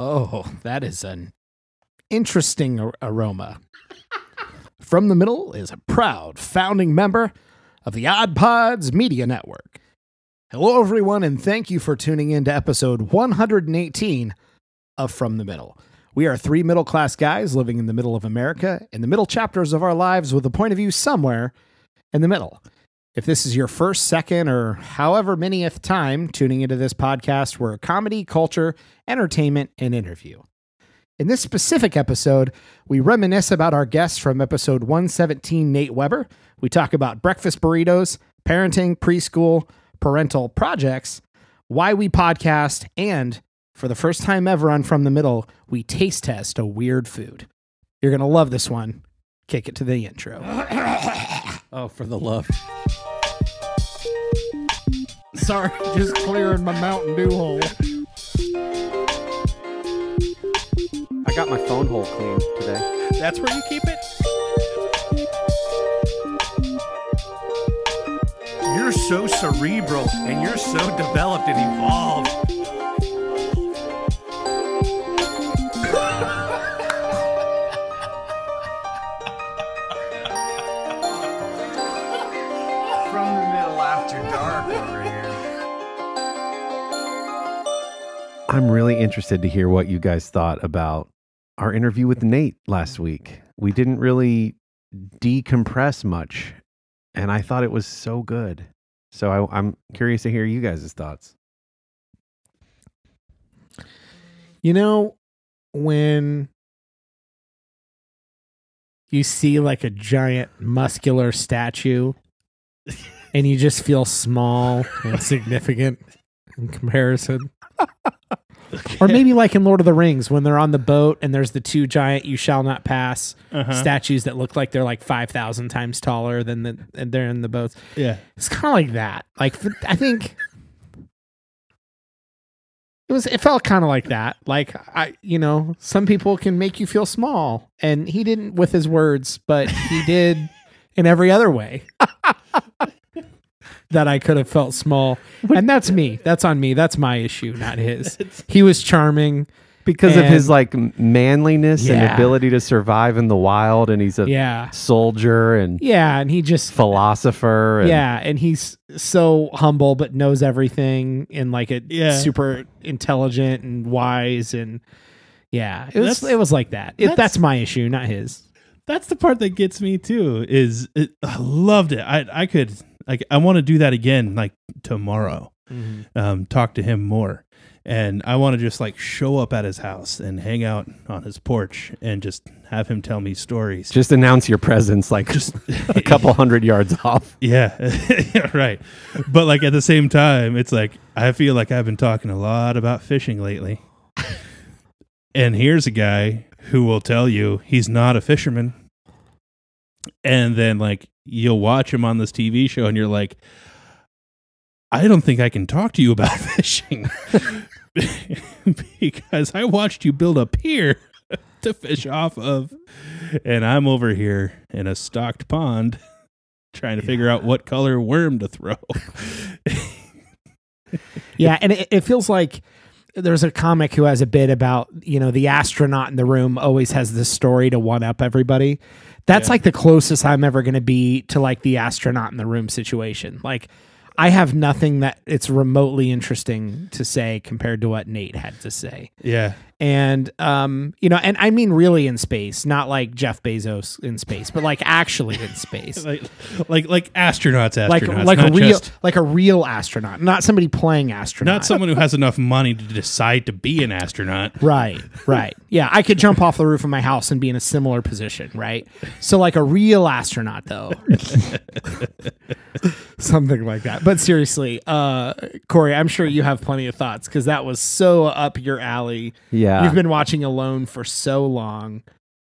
Oh, that is an interesting aroma. From the Middle is a proud founding member of the Odd Pods Media Network. Hello, everyone, and thank you for tuning in to episode 118 of From the Middle. We are three middle-class guys living in the middle of America, in the middle chapters of our lives with a point of view somewhere in the middle. If this is your first, second, or however manyth time tuning into this podcast, we're comedy, culture, entertainment, and interview. In this specific episode, we reminisce about our guests from episode 117, Nate Weber. We talk about breakfast burritos, parenting, preschool, parental projects, why we podcast, and for the first time ever on From the Middle, we taste test a weird food. You're going to love this one. Kick it to the intro. Oh, for the love. Sorry, just clearing my Mountain Dew hole. I got my phone hole cleaned today. That's where you keep it? You're so cerebral and you're so developed and evolved. From the Middle after dark over here. I'm really interested to hear what you guys thought about our interview with Nate last week. We didn't really decompress much, and I thought it was so good. So I'm curious to hear you guys' thoughts. You know, when you see like a giant muscular statue and you just feel small and significant in comparison. Or maybe like in Lord of the Rings when they're on the boat and there's the two giant you shall not pass statues that look like they're like 5,000 times taller than they're in the boats. Yeah. It's kind of like that. Like I think it felt kind of like that. Like some people can make you feel small, and he didn't with his words, but he did in every other way. That I could have felt small. And that's me. That's on me. That's my issue, not his. He was charming. Because of his like manliness and ability to survive in the wild, and he's a soldier and and he just philosopher. And, and he's so humble but knows everything and like a super intelligent and wise, and it was like that. That's my issue, not his. That's the part that gets me too. I loved it. I want to do that again, like tomorrow. Talk to him more, and I want to just like show up at his house and hang out on his porch and just have him tell me stories. Just announce your presence, like just a couple hundred yards off. Yeah, right. But like at the same time, it's like I feel like I've been talking a lot about fishing lately, and here's a guy who will tell you he's not a fisherman, and then like you'll watch him on this TV show and you're like, I don't think I can talk to you about fishing because I watched you build a pier to fish off of, and I'm over here in a stocked pond trying to figure out what color worm to throw. And it feels like there's a comic who has a bit about, the astronaut in the room always has this story to one up everybody. That's like the closest I'm ever going to be to like the astronaut in the room situation. Like I have nothing that it's remotely interesting to say compared to what Nate had to say. Yeah. And, and I mean really in space, not like Jeff Bezos in space, but like actually in space. like astronauts, like a real astronaut, not somebody playing astronaut. Not someone who has enough money to decide to be an astronaut. Right. Yeah, I could jump off the roof of my house and be in a similar position, right? So like a real astronaut, though. Something like that. But seriously, Kory, I'm sure you have plenty of thoughts because that was so up your alley. Yeah. You've been watching Alone for so long.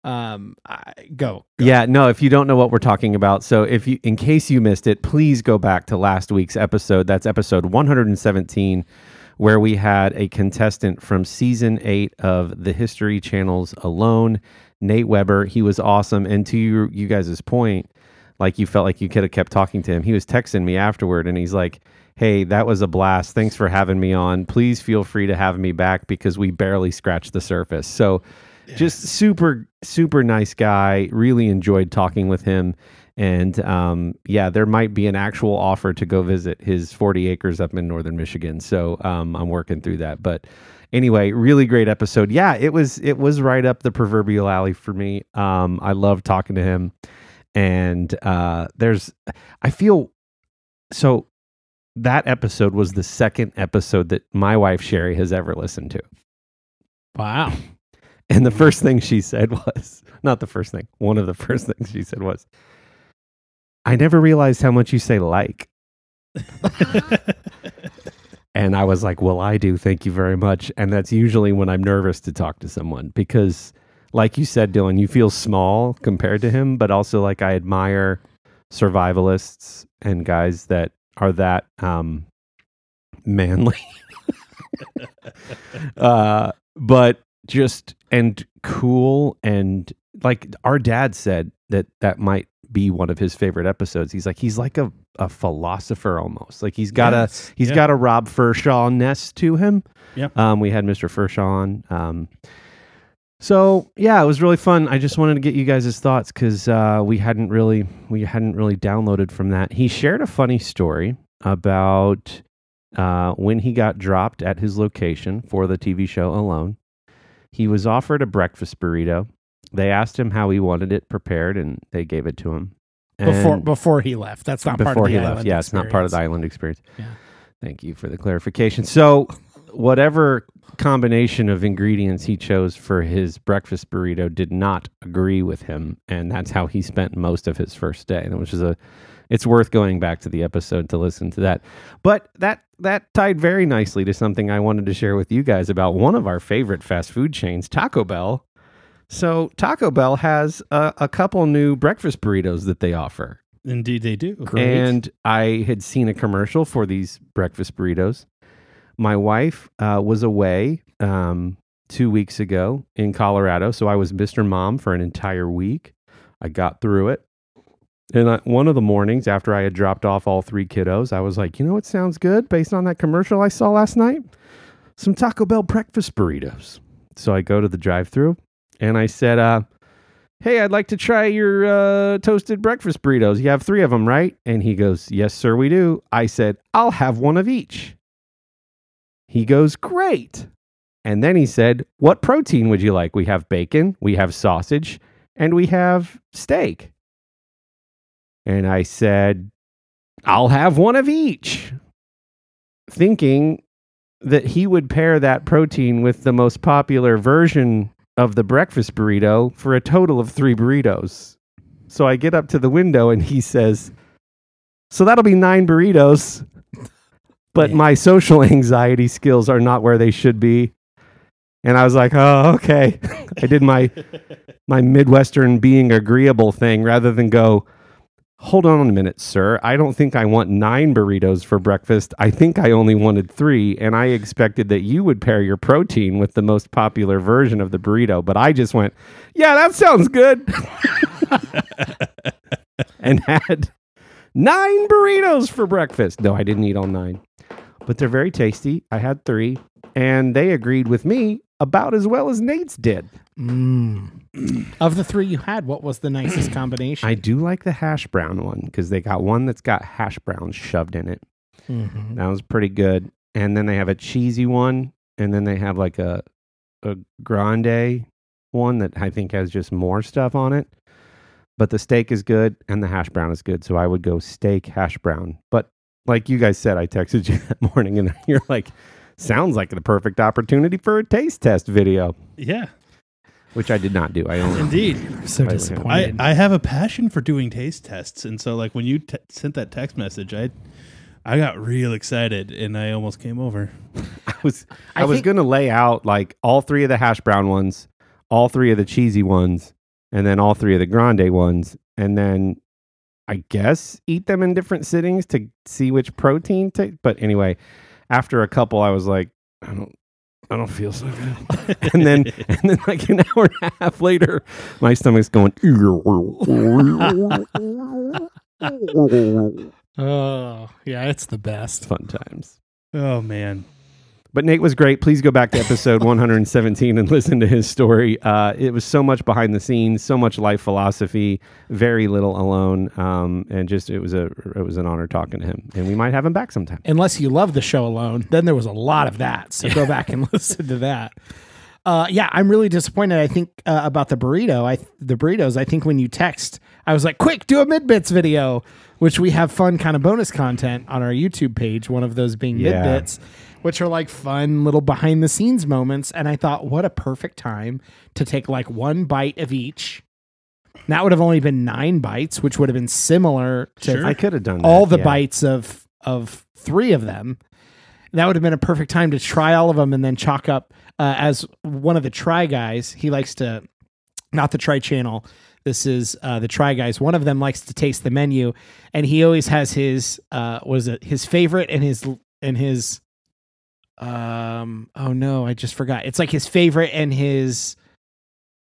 Go. Yeah, no, if you don't know what we're talking about, so in case you missed it, please go back to last week's episode. That's episode 117, where we had a contestant from season 8 of the History Channel's Alone, Nate Weber. He was awesome. And to you guys' point, like you felt like you could have kept talking to him. He was texting me afterward and he's like, hey, that was a blast. Thanks for having me on. Please feel free to have me back because we barely scratched the surface. So just super, super nice guy. Really enjoyed talking with him. And there might be an actual offer to go visit his 40 acres up in northern Michigan. So I'm working through that. But anyway, really great episode. Yeah, it was right up the proverbial alley for me. I love talking to him. And I feel so that episode was the second episode that my wife Sherry has ever listened to. Wow. And the first thing she said was, not the first thing, one of the first things she said was, I never realized how much you say like. And I was like, well, I do. Thank you very much. And that's usually when I'm nervous to talk to someone because, like you said, Dillon, you feel small compared to him, but also like I admire survivalists and guys that are that manly. But just and cool, and like our dad said that might be one of his favorite episodes. He's like a philosopher almost. Like he's got a Rob Fershaw-ness to him. Yeah. We had Mr. Fershaw on. So yeah, it was really fun. I just wanted to get you guys' thoughts because we hadn't really downloaded from that. He shared a funny story about when he got dropped at his location for the TV show Alone. He was offered a breakfast burrito. They asked him how he wanted it prepared, and they gave it to him. Before he left. That's not part of the island experience. Yeah, it's not part of the island experience. Yeah. Thank you for the clarification. So whatever combination of ingredients he chose for his breakfast burrito did not agree with him, and that's how he spent most of his first day, which is it's worth going back to the episode to listen to that. But that tied very nicely to something I wanted to share with you guys about one of our favorite fast food chains, Taco Bell. So Taco Bell has a couple new breakfast burritos that they offer. Indeed, they do. Great. And I had seen a commercial for these breakfast burritos. My wife was away 2 weeks ago in Colorado, so I was Mr. Mom for an entire week. I got through it. And one of the mornings after I had dropped off all 3 kiddos, I was like, you know what sounds good based on that commercial I saw last night? Some Taco Bell breakfast burritos. So I go to the drive-thru and I said, hey, I'd like to try your toasted breakfast burritos. You have 3 of them, right? And he goes, yes, sir, we do. I said, I'll have one of each. He goes, great. And then he said, what protein would you like? We have bacon, we have sausage, and we have steak. And I said, I'll have one of each, thinking that he would pair that protein with the most popular version of the breakfast burrito for a total of 3 burritos. So I get up to the window and he says, so that'll be 9 burritos, but my social anxiety skills are not where they should be. And I was like, oh, okay. I did my Midwestern being agreeable thing rather than go, hold on a minute, sir. I don't think I want 9 burritos for breakfast. I think I only wanted 3, and I expected that you would pair your protein with the most popular version of the burrito. But I just went, yeah, that sounds good. And had 9 burritos for breakfast. No, I didn't eat all 9. But they're very tasty. I had 3, and they agreed with me about as well as Nate's did. Of the 3 you had, what was the nicest combination? I do like the hash brown one because they got one that's got hash browns shoved in it. Mm-hmm. That was pretty good. And then they have a cheesy one, and then they have like a grande one that I think has just more stuff on it. But the steak is good and the hash brown is good, so I would go steak, hash brown. But like you guys said, I texted you that morning, and you're like, sounds like the perfect opportunity for a taste test video. Yeah. Which I did not do. I only Indeed. I'm so disappointed. I have a passion for doing taste tests. And so like when you sent that text message, I got real excited and I almost came over. I was going to lay out like all 3 of the hash brown ones, all 3 of the cheesy ones, and then all 3 of the grande ones. And then I guess eat them in different sittings to see which protein but anyway, after a couple, I was like, I don't feel so good. and then like an hour and a half later, my stomach's going. Oh, yeah, it's the best. Fun times. Oh man. But Nate was great. Please go back to episode 117 and listen to his story. It was so much behind the scenes, so much life philosophy, very little alone, and just it was an honor talking to him. And we might have him back sometime. Unless you love the show Alone, then there was a lot of that. So go back and listen to that. Yeah, I'm really disappointed. I think about the burritos. I think when you text, I was like, "Quick, do a Midbits video," which we have fun kind of bonus content on our YouTube page. One of those being Midbits, which are like fun little behind the scenes moments. And I thought, what a perfect time to take like one bite of each. And that would have only been 9 bites, which would have been similar to I could have done all the bites of 3 of them. That would have been a perfect time to try all of them and then chalk up as one of the Try Guys. He likes to, not the Try channel. This is the Try Guys. One of them likes to taste the menu, and he always has his his favorite and his oh no, I just forgot. It's like his favorite and his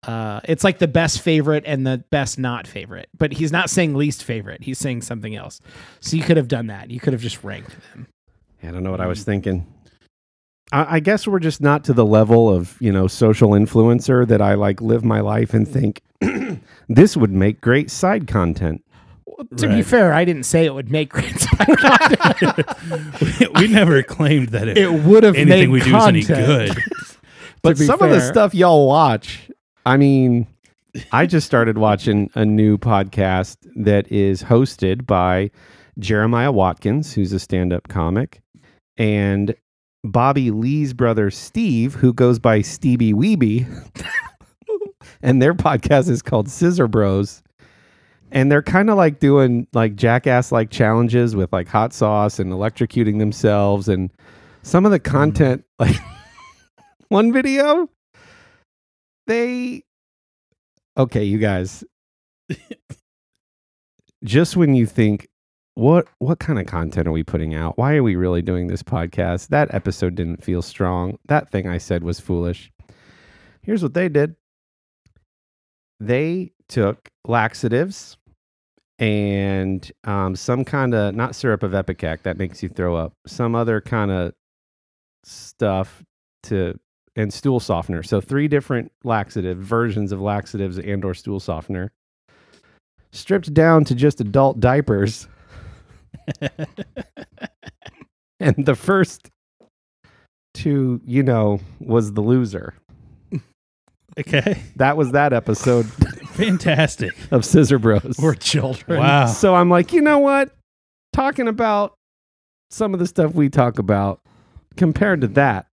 it's like the best favorite and the best not favorite. But he's not saying least favorite. He's saying something else. So you could have done that. You could have just ranked them. I don't know what I was thinking. I guess we're just not to the level of, social influencer that I like live my life and think this would make great side content. Well, to be fair, I didn't say it would make great side content. we never claimed that it would have anything made we do is any good. But some of the stuff y'all watch, I mean, I just started watching a new podcast that is hosted by Jeremiah Watkins, who's a stand-up comic, and Bobby Lee's brother Steve, who goes by Stevie Weeby, and their podcast is called Scissor Bros. And they're kind of like doing like jackass like challenges with like hot sauce and electrocuting themselves, and some of the content, like one video, okay, you guys, just when you think, What kind of content are we putting out? Why are we really doing this podcast? That episode didn't feel strong. That thing I said was foolish. Here's what they did. They took laxatives and some kind of, not syrup of Ipecac, that makes you throw up, some other kind of stuff and stool softener. So 3 different versions of laxatives and or stool softener, stripped down to just adult diapers. And the first to, was the loser. Okay. That was that episode. Fantastic. Of Scissor Bros. We're children. Wow. So I'm like, you know what? Talking about some of the stuff we talk about compared to that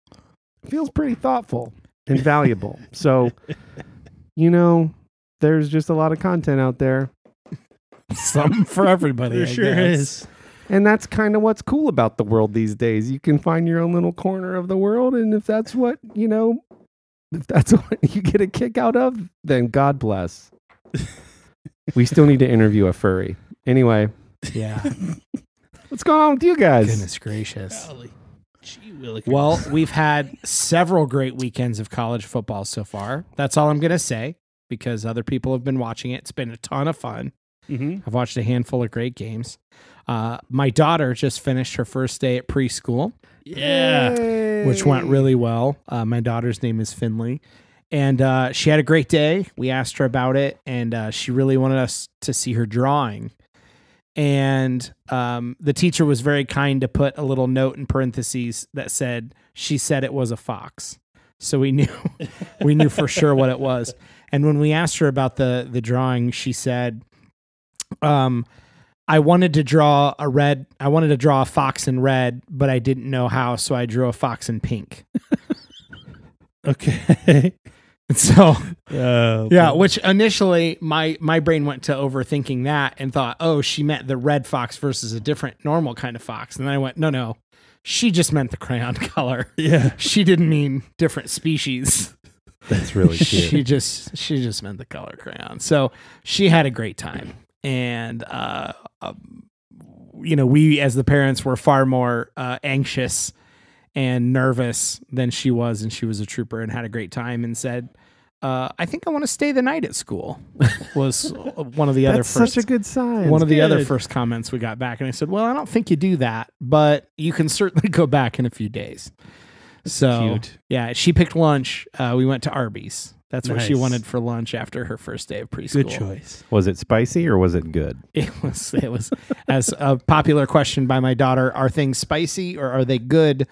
feels pretty thoughtful and valuable. So, there's just a lot of content out there. Something for everybody. There sure is. And that's kind of what's cool about the world these days. You can find your own little corner of the world. And if that's what, if that's what you get a kick out of, then God bless. We still need to interview a furry. Anyway. Yeah. What's going on with you guys? Goodness gracious. Golly. Gee willikers. Well, we've had several great weekends of college football so far. That's all I'm going to say because other people have been watching it. It's been a ton of fun. Mm-hmm. I've watched a handful of great games. My daughter just finished her first day at preschool. Yeah. Which went really well. My daughter's name is Finley. And she had a great day. We asked her about it, and she really wanted us to see her drawing. And the teacher was very kind to put a little note in parentheses that said, she said it was a fox. So we knew for sure what it was. And when we asked her about the drawing, she said, I wanted to draw a fox in red, but I didn't know how, so I drew a fox in pink. Okay. So, yeah, which initially my brain went to overthinking that and thought, oh, she meant the red fox versus a different normal kind of fox. And then I went, no, she just meant the crayon color. Yeah. She didn't mean different species. That's really cute. She just meant the color crayon. So she had a great time. And, we as the parents were far more anxious and nervous than she was. And she was a trooper and had a great time and said, I think I want to stay the night at school was one of the other That's first. such a good sign. One of the other good. first comments we got back. And I said, well, I don't think you do that, but you can certainly go back in a few days. So, Cute. yeah, she picked lunch. We went to Arby's. That's what she Nice. wanted for lunch after her first day of preschool. Good choice. Was it spicy or was it good? It was as a popular question by my daughter, are things spicy or are they good?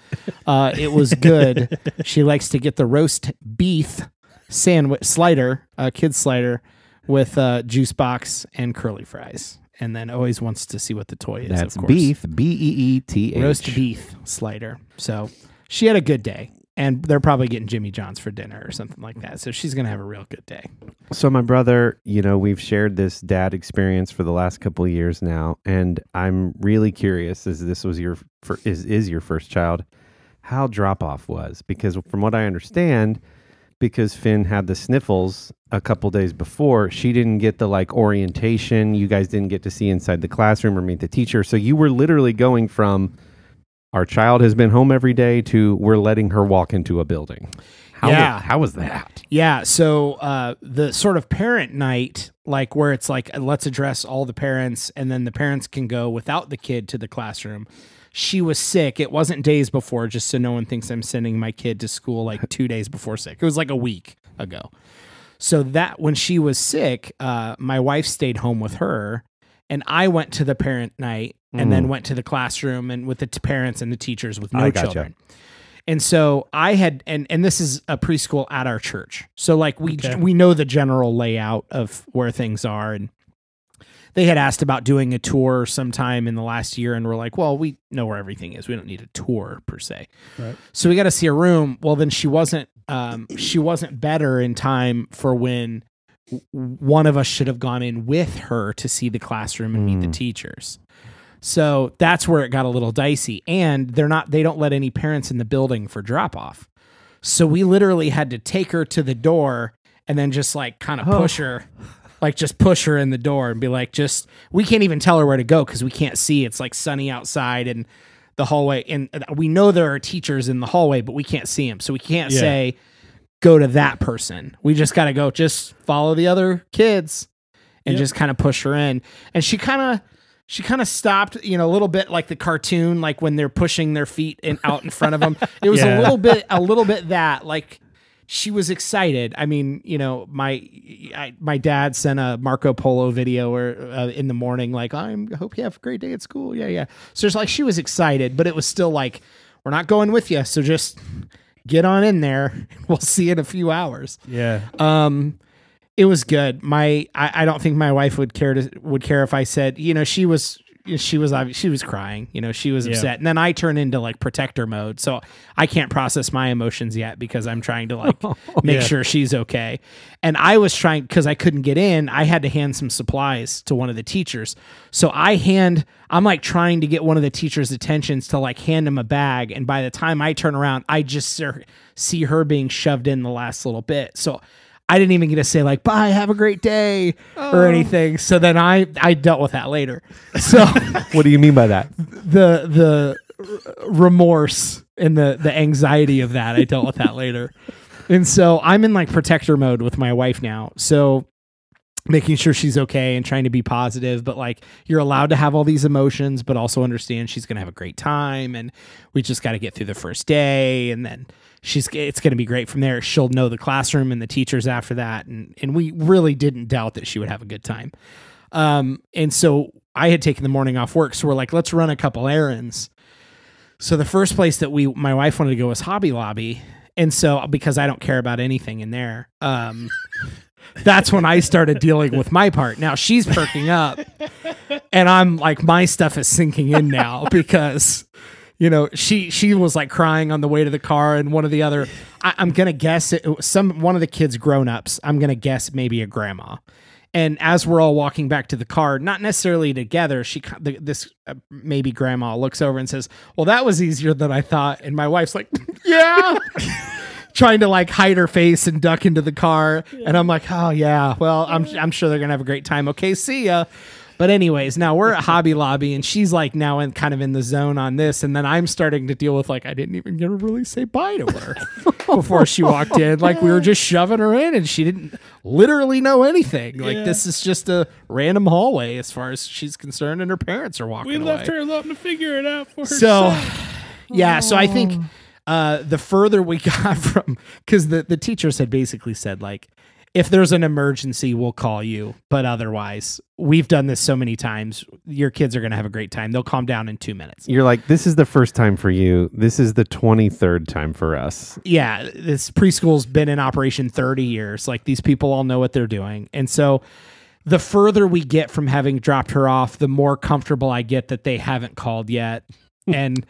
It was good. She likes to get the roast beef sandwich slider, kid slider with juice box and curly fries. And then always wants to see what the toy is. That's of course. beef, Beeth. Roast beef slider. So she had a good day. And they're probably getting Jimmy John's for dinner or something like that. So she's going to have a real good day. So my brother, we've shared this dad experience for the last couple of years now, and I'm really curious, as this was your first child, how drop-off was. Because from what I understand, because Finn had the sniffles a couple days before, she didn't get the orientation. You guys didn't get to see inside the classroom or meet the teacher. So you were literally going from our child has been home every day to we're letting her walk into a building. How was that? Yeah. So the sort of parent night, where it's let's address all the parents and then the parents can go without the kid to the classroom. She was sick. It wasn't days before, just so no one thinks I'm sending my kid to school 2 days before sick. It was a week ago. So that when she was sick, my wife stayed home with her and I went to the parent night and then went to the classroom and with the parents and the teachers with no children. And so I had, and this is a preschool at our church. So we know the general layout of where things are. And they had asked about doing a tour sometime in the last year. And we're like, well, we know where everything is. We don't need a tour per se. Right. So we got to see a room. Well, then she wasn't better in time for when one of us should have gone in with her to see the classroom and meet the teachers. So that's where it got a little dicey. And they don't let any parents in the building for drop off. So we literally had to take her to the door and then just kind of push her, just push her in the door and be we can't even tell her where to go because we can't see. It's sunny outside and the hallway. And we know there are teachers in the hallway, but we can't see them. So we can't say, go to that person. We just got to go, just follow the other kids and just kind of push her in. And she kind of stopped, a little bit like the cartoon, when they're pushing their feet out in front of them. It was a little bit that she was excited. I mean, my dad sent a Marco Polo video in the morning, I hope you have a great day at school. Yeah. So it's she was excited, but it was still we're not going with you. So just get on in there. We'll see you in a few hours. Yeah. It was good. I don't think my wife would care if I said, she was crying, she was upset. And then I turn into protector mode. So I can't process my emotions yet because I'm trying to make sure she's okay. And I was trying, cause I couldn't get in, I had to hand some supplies to one of the teachers. So I'm trying to get one of the teachers' attentions to hand him a bag. And by the time I turn around, I just see her being shoved in the last little bit. So I didn't even get to say bye, have a great day or anything. So then I dealt with that later. So What do you mean by that? The remorse and the anxiety of that, I dealt with that later. And so I'm in protector mode with my wife now. So making sure she's okay and trying to be positive, but you're allowed to have all these emotions, but also understand she's going to have a great time. And we just got to get through the first day. And then it's going to be great from there. She'll know the classroom and the teachers after that. And we really didn't doubt that she would have a good time. And so I had taken the morning off work. So we're let's run a couple errands. So the first place that my wife wanted to go was Hobby Lobby. And so, because I don't care about anything in there, that's when I started dealing with my part. Now she's perking up and I'm my stuff is sinking in now because, she was crying on the way to the car and one of the other, I'm going to guess it was one of the kids grown-ups. I'm going to guess maybe a grandma. And as we're all walking back to the car, not necessarily together, this maybe grandma looks over and says, well, that was easier than I thought. And my wife's yeah. Trying to hide her face and duck into the car. And I'm oh yeah, well, I'm sure they're going to have a great time. Okay, see ya. But anyways, now we're at Hobby Lobby and she's like now kind of in the zone on this. And then I'm starting to deal with like, I didn't even get to really say bye to her before she walked in. Like we were just shoving her in and she didn't literally know anything. Like this is just a random hallway as far as she's concerned and her parents are walking away. We left her alone to figure it out for herself. So I think the further we got from, because the teachers had basically said like, if there's an emergency, we'll call you. But otherwise, we've done this so many times. Your kids are going to have a great time. They'll calm down in 2 minutes. You're like, this is the first time for you. This is the 23rd time for us. Yeah, this preschool's been in operation 30 years. Like these people all know what they're doing. And so the further we get from having dropped her off, the more comfortable I get that they haven't called yet. And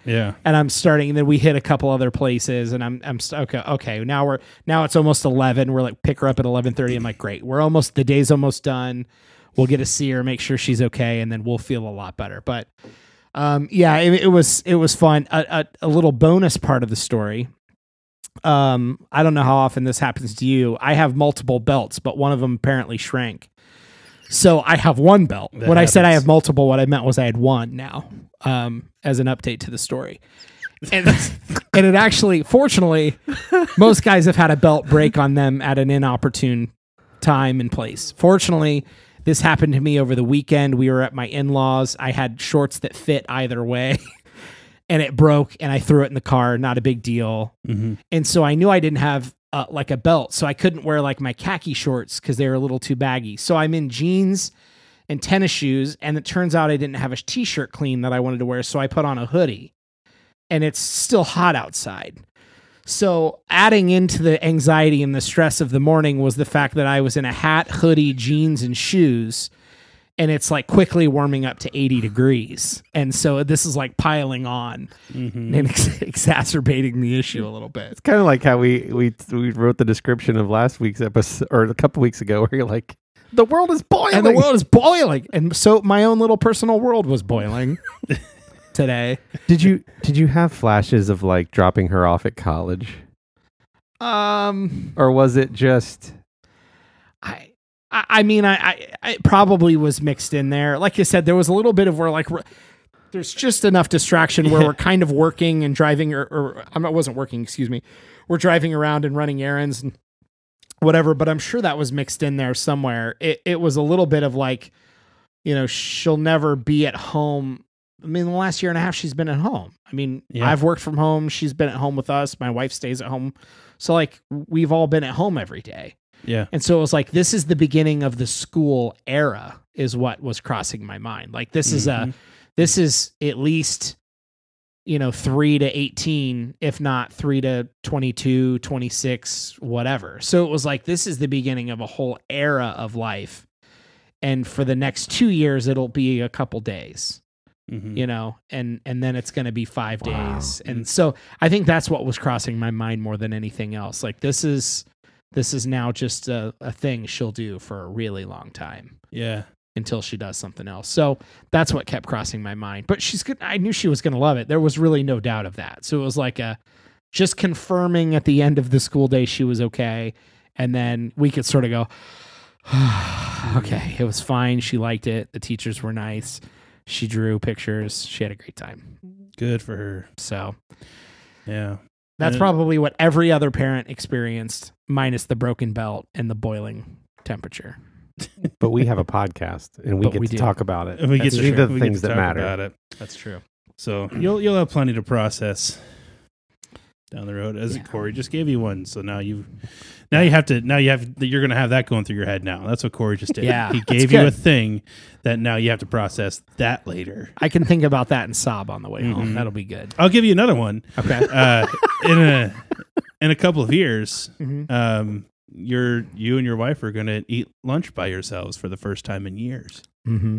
I'm starting, and then we hit a couple other places, and I'm okay. Now it's almost 11. We're like pick her up at 11:30. I'm like, great. The day's almost done. We'll get to see her, make sure she's okay, and then we'll feel a lot better. But it was fun. A little bonus part of the story. I don't know how often this happens to you. I have multiple belts, but one of them apparently shrank. So I have one belt. When I said I have multiple, what I meant was I had one now, as an update to the story. And it actually, fortunately, most guys have had a belt break on them at an inopportune time and place. Fortunately, this happened to me over the weekend. We were at my in-laws. I had shorts that fit either way. And it broke, and I threw it in the car. Not a big deal. Mm-hmm. And so I knew I didn't have like a belt, so I couldn't wear like my khaki shorts because they were a little too baggy. So I'm in jeans and tennis shoes, and it turns out I didn't have a t-shirt clean that I wanted to wear, so I put on a hoodie, and it's still hot outside. So adding into the anxiety and the stress of the morning was the fact that I was in a hat, hoodie, jeans, and shoes, and it's like quickly warming up to 80 degrees. And so this is like piling on and exacerbating the issue a little bit. It's kind of like how we wrote the description of last week's episode, or a couple weeks ago, where you're like, the world is boiling. And the world is boiling. And so my own little personal world was boiling today. Did you have flashes of like dropping her off at college? Or was it just... I mean, I probably was mixed in there. Like you said, there was a little bit of where like there's just enough distraction where we're kind of working and driving, or I wasn't working, excuse me. We're driving around and running errands and whatever, but I'm sure that was mixed in there somewhere. It was a little bit of like, she'll never be at home. I mean, the last year and a half she's been at home. I mean, I've worked from home. She's been at home with us. My wife stays at home. So like we've all been at home every day. Yeah. And so it was like, this is the beginning of the school era is what was crossing my mind. Like this is at least, 3 to 18, if not 3 to 22, 26, whatever. So it was like, this is the beginning of a whole era of life. And for the next 2 years, it'll be a couple days, and then it's going to be 5 days. And so I think that's what was crossing my mind more than anything else. Like this is now just a thing she'll do for a really long time. Yeah. Until she does something else. So that's what kept crossing my mind. But she's good. I knew she was going to love it. There was really no doubt of that. So it was like just confirming at the end of the school day she was okay. And then we could sort of go, okay, it was fine. She liked it. The teachers were nice. She drew pictures. She had a great time. Good for her. So yeah. That's probably what every other parent experienced, minus the broken belt and the boiling temperature. But we have a podcast, and we get to talk about it. And we get to the things that matter. About it. That's true. So you'll have plenty to process down the road. As Kory just gave you one, so you're going to have that going through your head now. That's what Kory just did. Yeah, he gave you a thing that now you have to process that later. I can think about that and sob on the way home. That'll be good. I'll give you another one. Okay. In a couple of years, you and your wife are going to eat lunch by yourselves for the first time in years. Mm-hmm.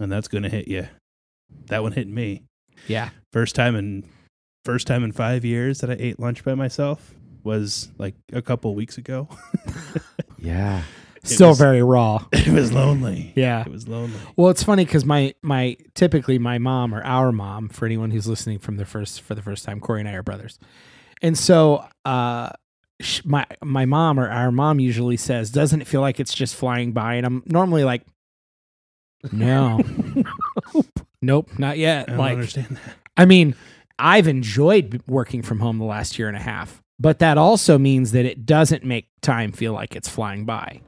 And that's going to hit you. That one hit me. Yeah. First time in 5 years that I ate lunch by myself was like a couple weeks ago. Yeah. Still very raw. It was lonely. Yeah. It was lonely. Well, it's funny because typically my mom, or our mom, for anyone who's listening for the first time, Kory and I are brothers. And so my mom, or our mom, usually says, doesn't it feel like it's just flying by? And I'm normally like, No. Nope, not yet. I don't understand that. I mean, I've enjoyed working from home the last year and a half, but that also means that it doesn't make time feel like it's flying by,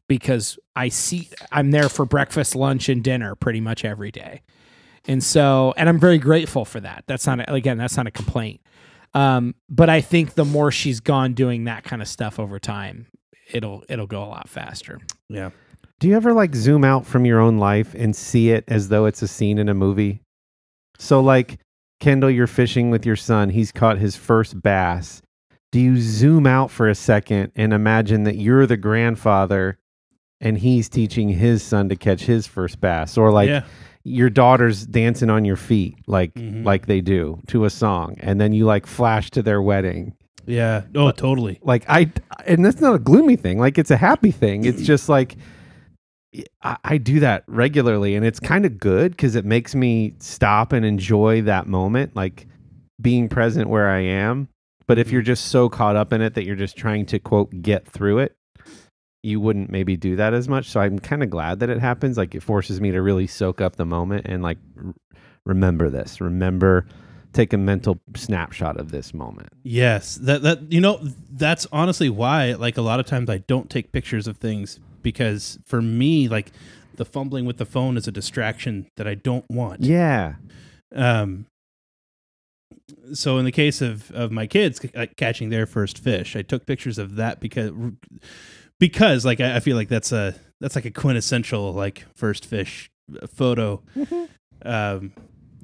because I'm there for breakfast, lunch, and dinner pretty much every day. And I'm very grateful for that. That's not a complaint. But I think the more she's gone doing that kind of stuff over time, it'll go a lot faster. Yeah. Do you ever like zoom out from your own life and see it as though it's a scene in a movie? So like, Kendall, you're fishing with your son. He's caught his first bass. Do you zoom out for a second and imagine that you're the grandfather and he's teaching his son to catch his first bass? Or like your daughter's dancing on your feet like they do to a song, and then you like flash to their wedding. Yeah. Oh, totally. Like and that's not a gloomy thing. Like it's a happy thing. It's just like I do that regularly, and it's kind of good because it makes me stop and enjoy that moment, like being present where I am. But if you're just so caught up in it that you're just trying to, quote, get through it, you wouldn't maybe do that as much. So I'm kind of glad that it happens. Like it forces me to really soak up the moment and like remember this. Take a mental snapshot of this moment. Yes, that's honestly why, like, a lot of times I don't take pictures of things, because for me, like, the fumbling with the phone is a distraction that I don't want. Yeah. So in the case of my kids catching their first fish, I took pictures of that because like I feel like that's like a quintessential like first fish photo.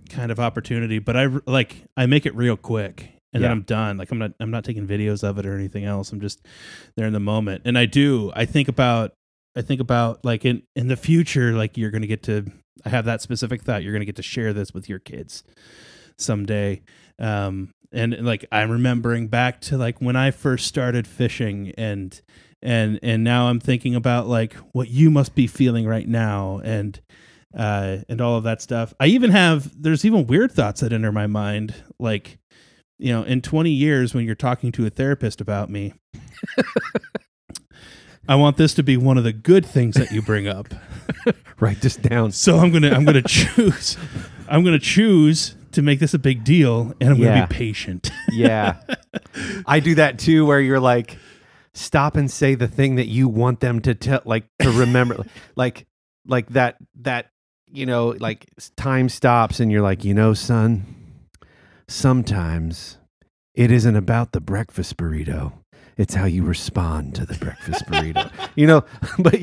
Kind of opportunity, but I make it real quick and then I'm done. Like I'm not taking videos of it or anything else. I'm just there in the moment. And I think about like in the future, like you're going to get to, I have that specific thought. You're going to get to share this with your kids someday. And like I'm remembering back to like when I first started fishing, and now I'm thinking about like what you must be feeling right now, and all of that stuff. There's even weird thoughts that enter my mind. Like, in 20 years when you're talking to a therapist about me, I want this to be one of the good things that you bring up. Write this down. So I'm going to choose to make this a big deal, and I'm going to be patient. Yeah. I do that too, where you're like, stop and say the thing that you want them to to remember. like that, like time stops and you're like, son, sometimes it isn't about the breakfast burrito. It's how you respond to the breakfast burrito, but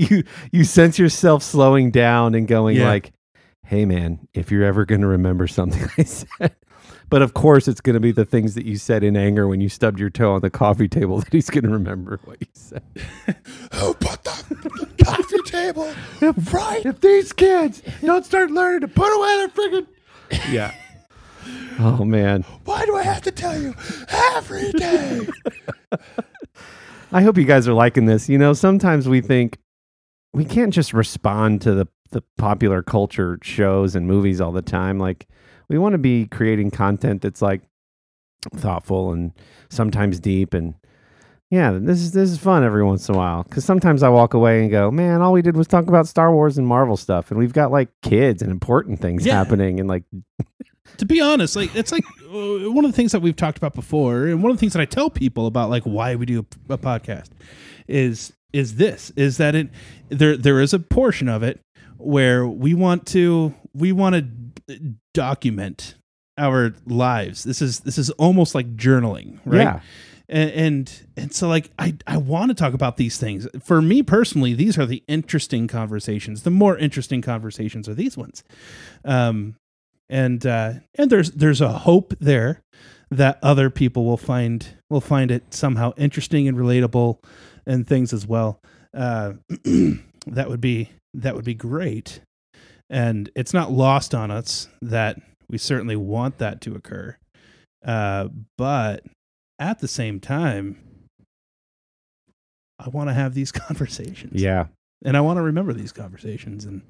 you sense yourself slowing down and going like, hey man, if you're ever going to remember something I said, but of course it's going to be the things that you said in anger when you stubbed your toe on the coffee table that he's going to remember what you said. Who put the coffee table right? If these kids don't start learning to put away their freaking... Yeah. Oh, man. Why do I have to tell you every day? I hope you guys are liking this. Sometimes we think we can't just respond to the popular culture shows and movies all the time. Like, we want to be creating content that's like thoughtful and sometimes deep, and this is fun every once in a while, because sometimes I walk away and go, man, all we did was talk about Star Wars and Marvel stuff, and we've got like kids and important things happening, and like to be honest, like it's like one of the things that we've talked about before, and one of the things that I tell people about like why we do a podcast is that there is a portion of it where we want to document our lives. This is almost like journaling, right? Yeah. And so like I want to talk about these things. For me personally, these are the interesting conversations. The more interesting conversations are these ones. And there's a hope there that other people will find it somehow interesting and relatable and things as well. That would be great. And it's not lost on us that we certainly want that to occur. But at the same time, I want to have these conversations. Yeah. And I want to remember these conversations. And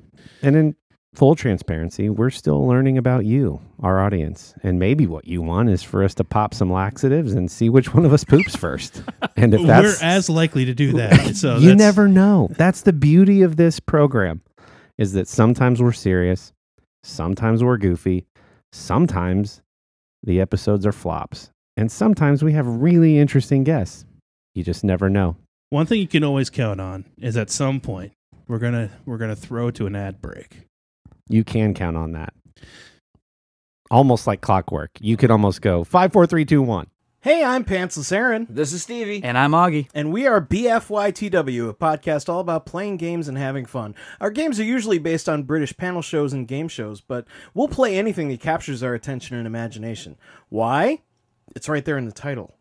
in full transparency, we're still learning about you, our audience. And maybe what you want is for us to pop some laxatives and see which one of us poops first. And if we're as likely to do that. So you never know. That's the beauty of this program, is that sometimes we're serious, sometimes we're goofy, sometimes the episodes are flops, and sometimes we have really interesting guests. You just never know. One thing you can always count on is at some point we're gonna throw to an ad break. You can count on that. Almost like clockwork. You could almost go 5, 4, 3, 2, 1. Hey, I'm Pantsless Aaron. This is Stevie. And I'm Augie. And we are BFYTW, a podcast all about playing games and having fun. Our games are usually based on British panel shows and game shows, but we'll play anything that captures our attention and imagination. Why? It's right there in the title.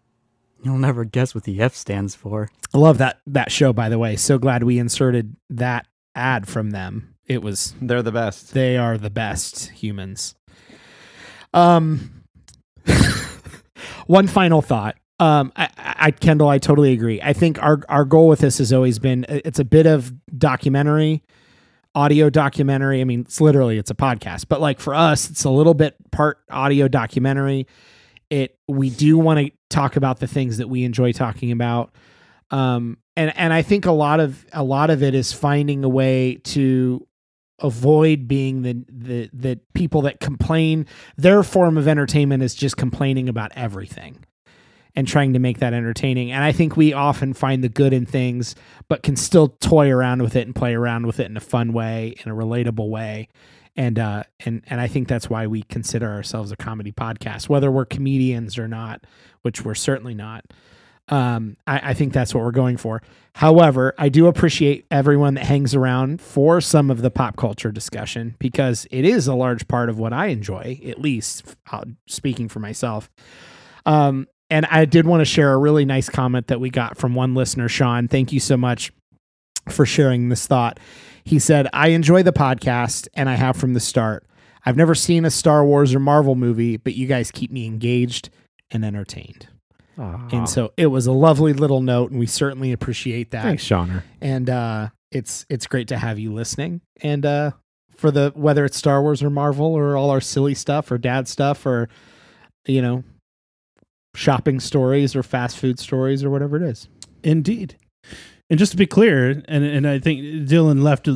You'll never guess what the F stands for. I love that show, by the way. So glad we inserted that ad from them. They're the best. They are the best humans. One final thought. Kendall, I totally agree. I think our goal with this has always been, it's a bit of documentary, audio documentary. I mean, it's a podcast, but like for us, it's a little bit part audio documentary. We do want to talk about the things that we enjoy talking about. And I think a lot of it is finding a way to avoid being the people that complain. Their form of entertainment is just complaining about everything and trying to make that entertaining. And I think we often find the good in things, but can still toy around with it and play around with it in a fun way, in a relatable way. And I think that's why we consider ourselves a comedy podcast, whether we're comedians or not, which we're certainly not. I think that's what we're going for. However, I do appreciate everyone that hangs around for some of the pop culture discussion, because it is a large part of what I enjoy, at least speaking for myself. And I did want to share a really nice comment that we got from one listener, Sean. Thank you so much for sharing this thought. He said, I enjoy the podcast, and I have from the start. I've never seen a Star Wars or Marvel movie, but you guys keep me engaged and entertained. Aww. And so it was a lovely little note, and we certainly appreciate that. Thanks, Shauner. And it's great to have you listening. And for whether it's Star Wars or Marvel or all our silly stuff or dad stuff or, shopping stories or fast food stories or whatever it is. Indeed. And just to be clear, and I think Dillon left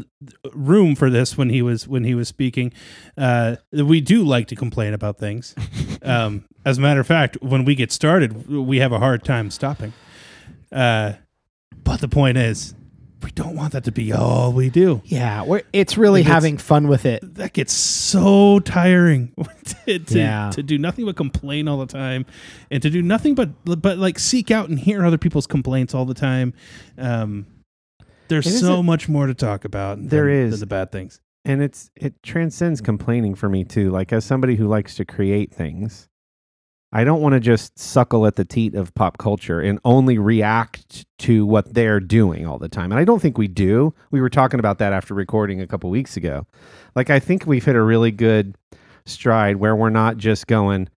room for this when he was speaking. We do like to complain about things. As a matter of fact, when we get started, we have a hard time stopping. But the point is, we don't want that to be all we do. Yeah, it's really having fun with it. That gets so tiring to do nothing but complain all the time, and to do nothing but like seek out and hear other people's complaints all the time. There's so much more to talk about. Than the bad things, and it transcends complaining for me too. Like, as somebody who likes to create things, I don't want to just suckle at the teat of pop culture and only react to what they're doing all the time. And I don't think we do. We were talking about that after recording a couple weeks ago. Like, I think we've hit a really good stride where we're not just going,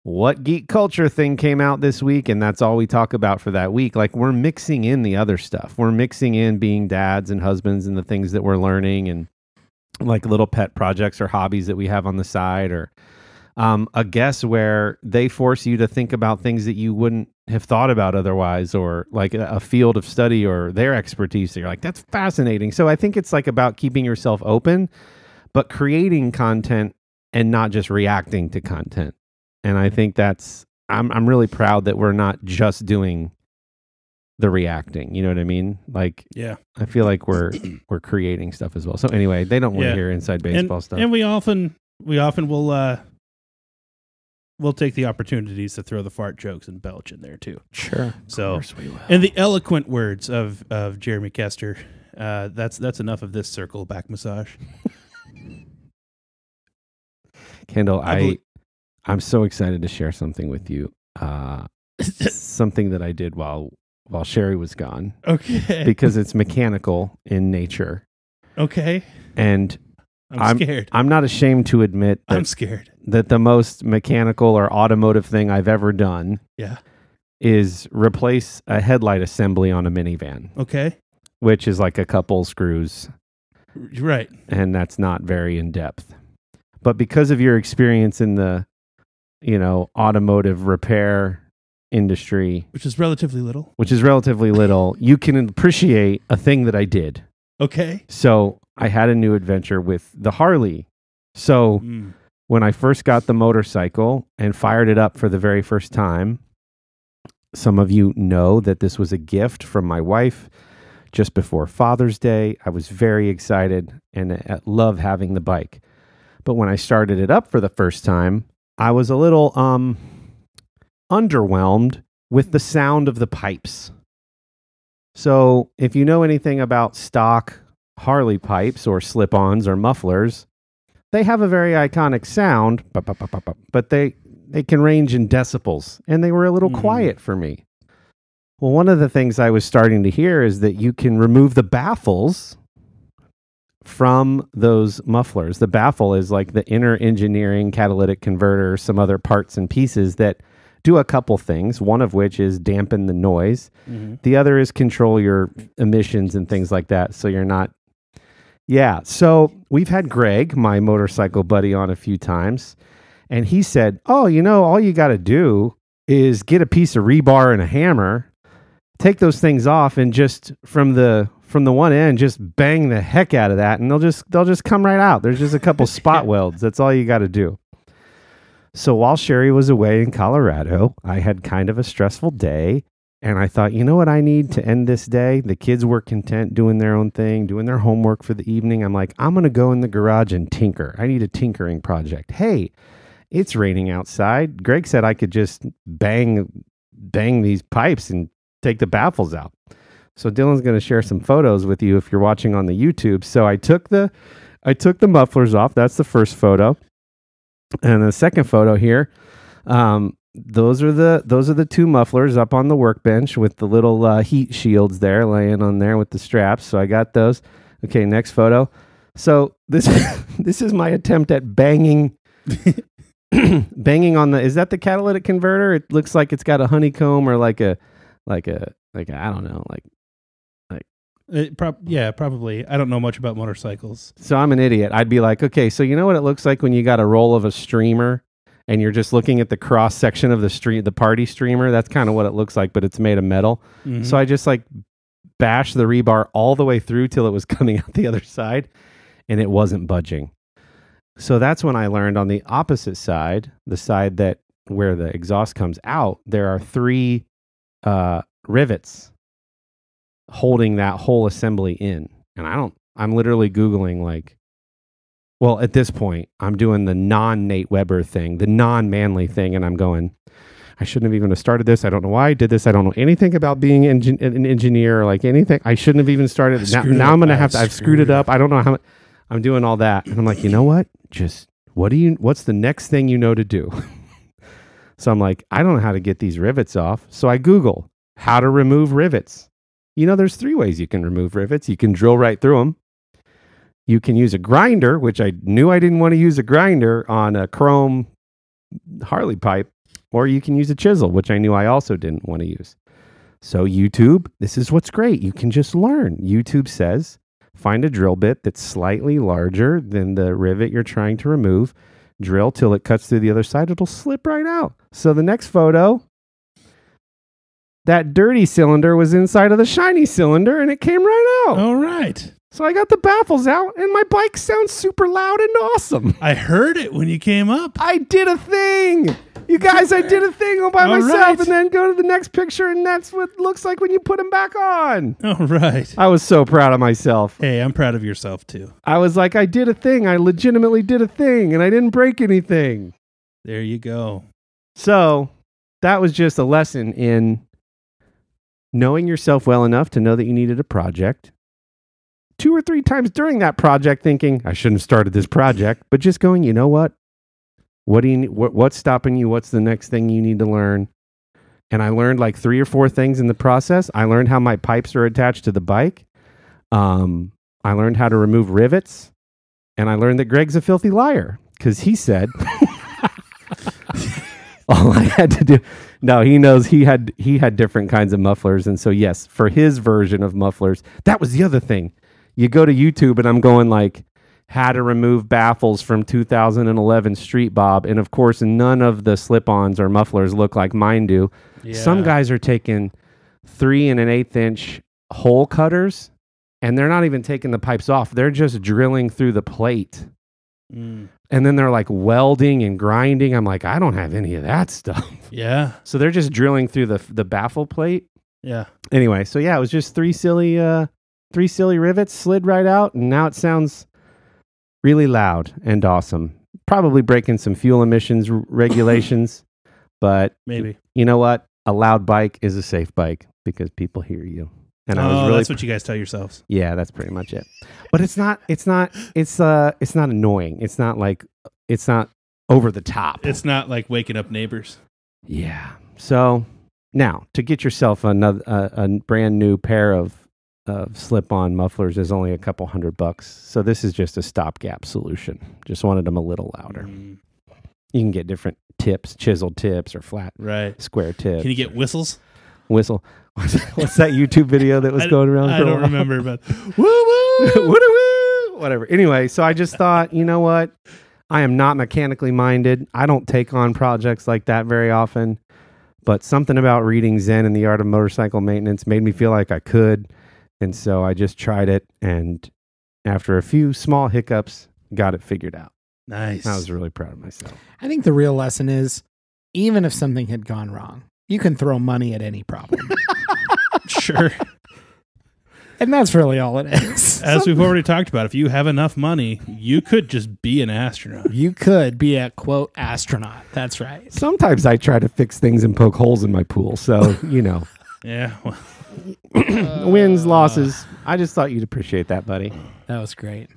what geek culture thing came out this week, and that's all we talk about for that week. Like, we're mixing in the other stuff. We're mixing in being dads and husbands and the things that we're learning, and like little pet projects or hobbies that we have on the side, or a guess where they force you to think about things that you wouldn't have thought about otherwise, or like a field of study or their expertise. So you're like, that's fascinating. So I think it's like about keeping yourself open, but creating content and not just reacting to content. And I think I'm really proud that we're not just doing the reacking. You know what I mean? Like, yeah, I feel like we're creating stuff as well. So anyway, they don't want to hear inside baseball stuff. And we often we'll take the opportunities to throw the fart jokes and belch in there too. Sure. So, in the eloquent words of Jeremy Kester, that's enough of this circle back massage. Kendall, I'm so excited to share something with you. Something that I did while Sherry was gone. Okay. Because it's mechanical in nature. Okay. And I'm scared. I'm not ashamed to admit that I'm scared. That the most mechanical or automotive thing I've ever done is replace a headlight assembly on a minivan. Okay. Which is like a couple screws. Right. And that's not very in depth. But because of your experience in the, automotive repair industry, which is relatively little, you can appreciate a thing that I did. Okay. So I had a new adventure with the Harley. So when I first got the motorcycle and fired it up for the very first time, some of you know that this was a gift from my wife just before Father's Day. I was very excited and love having the bike. But when I started it up for the first time, I was a little underwhelmed with the sound of the pipes. So if you know anything about stock Harley pipes or slip-ons or mufflers, they have a very iconic sound, but they can range in decibels, and they were a little quiet for me. Well, one of the things I was starting to hear is that you can remove the baffles from those mufflers. The baffle is like the inner engineering, catalytic converter, some other parts and pieces that do a couple things, one of which is dampen the noise. The other is control your emissions and things like that, so you're not... Yeah, so we've had Greg, my motorcycle buddy, on a few times, and he said, oh, you know, all you got to do is get a piece of rebar and a hammer, take those things off, and just from the one end, just bang the heck out of that, and they'll just come right out. There's just a couple spot welds. That's all you got to do. So while Sherry was away in Colorado, I had kind of a stressful day, and I thought, you know what I need to end this day? The kids were content doing their own thing, doing their homework for the evening. I'm like, I'm going to go in the garage and tinker. I need a tinkering project. Hey, it's raining outside. Greg said I could just bang these pipes and take the baffles out. So Dillon's going to share some photos with you if you're watching on the YouTube. So I took the mufflers off. That's the first photo. And the second photo here, those are the two mufflers up on the workbench with the little heat shields there laying on there with the straps. So I got those. Okay, next photo. So this is my attempt at banging on the... Is that the catalytic converter? It looks like it's got a honeycomb or like a I don't know, probably. I don't know much about motorcycles. So I'm an idiot. I'd be like, okay, so you know what it looks like when you got a roll of a streamer and you're just looking at the cross section of the party streamer? That's kind of what it looks like, but it's made of metal. So I just like bashed the rebar all the way through till it was coming out the other side, and it wasn't budging. So that's when I learned on the opposite side, the side that where the exhaust comes out, there are 3 rivets holding that whole assembly in. And I'm literally Googling well, at this point, I'm doing the non-Nate Weber thing, the non-manly thing, and I'm going, I shouldn't have even started this. I don't know why I did this. I don't know anything about being an engineer or like anything. I shouldn't have even started. Now I'm going to have to, I've screwed it up. I don't know how I'm doing all that. And I'm like, you know what? Just, what's the next thing you know to do? So I'm like, I don't know how to get these rivets off. So I Google how to remove rivets. You know, there's 3 ways you can remove rivets. You can drill right through them. You can use a grinder, which I knew I didn't want to use a grinder on a chrome Harley pipe, or you can use a chisel, which I knew I also didn't want to use. So YouTube, this is what's great. You can just learn. YouTube says, find a drill bit that's slightly larger than the rivet you're trying to remove. Drill till it cuts through the other side. It'll slip right out. So the next photo, that dirty cylinder was inside of the shiny cylinder, and it came right out. All right. So I got the baffles out, and my bike sounds super loud and awesome. I heard it when you came up. I did a thing. You guys, I did a thing all by myself, right. And then go to the next picture, and that's what it looks like when you put them back on. All right. I was so proud of myself. Hey, I'm proud of yourself, too. I was like, I did a thing. I legitimately did a thing, and I didn't break anything. There you go. So that was just a lesson in knowing yourself well enough to know that you needed a project. 2 or 3 times during that project thinking, I shouldn't have started this project, but just going, you know what? What do you need? What's stopping you? What's the next thing you need to learn? And I learned like 3 or 4 things in the process. I learned how my pipes are attached to the bike. I learned how to remove rivets. And I learned that Greg's a filthy liar because he said all I had to do. No, he knows he had different kinds of mufflers. And so, yes, for his version of mufflers, that was the other thing. You go to YouTube and I'm going like, how to remove baffles from 2011 Street Bob. And of course, none of the slip-ons or mufflers look like mine do. Yeah. Some guys are taking 3 1/8 inch hole cutters and they're not even taking the pipes off. They're just drilling through the plate. And then they're like welding and grinding. I'm like, I don't have any of that stuff. Yeah. So they're just drilling through the baffle plate. Yeah. Anyway, so yeah, it was just three silly rivets slid right out, and now it sounds really loud and awesome. Probably breaking some fuel emissions regulations, but Maybe. you know what? A loud bike is a safe bike because people hear you. And I was really that's what you guys tell yourselves. Yeah, that's pretty much it. But it's not annoying. It's not over the top. It's not like waking up neighbors. Yeah. So now to get yourself a brand new pair of slip-on mufflers is only a couple $100. So this is just a stopgap solution. Just wanted them a little louder. You can get different tips, chiseled tips or flat square tips. Can you get whistles? Whistle. What's that YouTube video that was going around? I don't remember, but woo woo, woo, whatever. Anyway, so I just thought, you know what? I am not mechanically minded. I don't take on projects like that very often, but something about reading Zen and the Art of Motorcycle Maintenance made me feel like I could. And so I just tried it. And after a few small hiccups, got it figured out. Nice. I was really proud of myself. I think the real lesson is, even if something had gone wrong, you can throw money at any problem. Sure. And that's really all it is. As we've already talked about, if you have enough money, you could just be an astronaut. You could be a, quote, astronaut. That's right. Sometimes I try to fix things and poke holes in my pool. So, you know. Yeah. Well. Wins, losses. I just thought you'd appreciate that, buddy. That was great.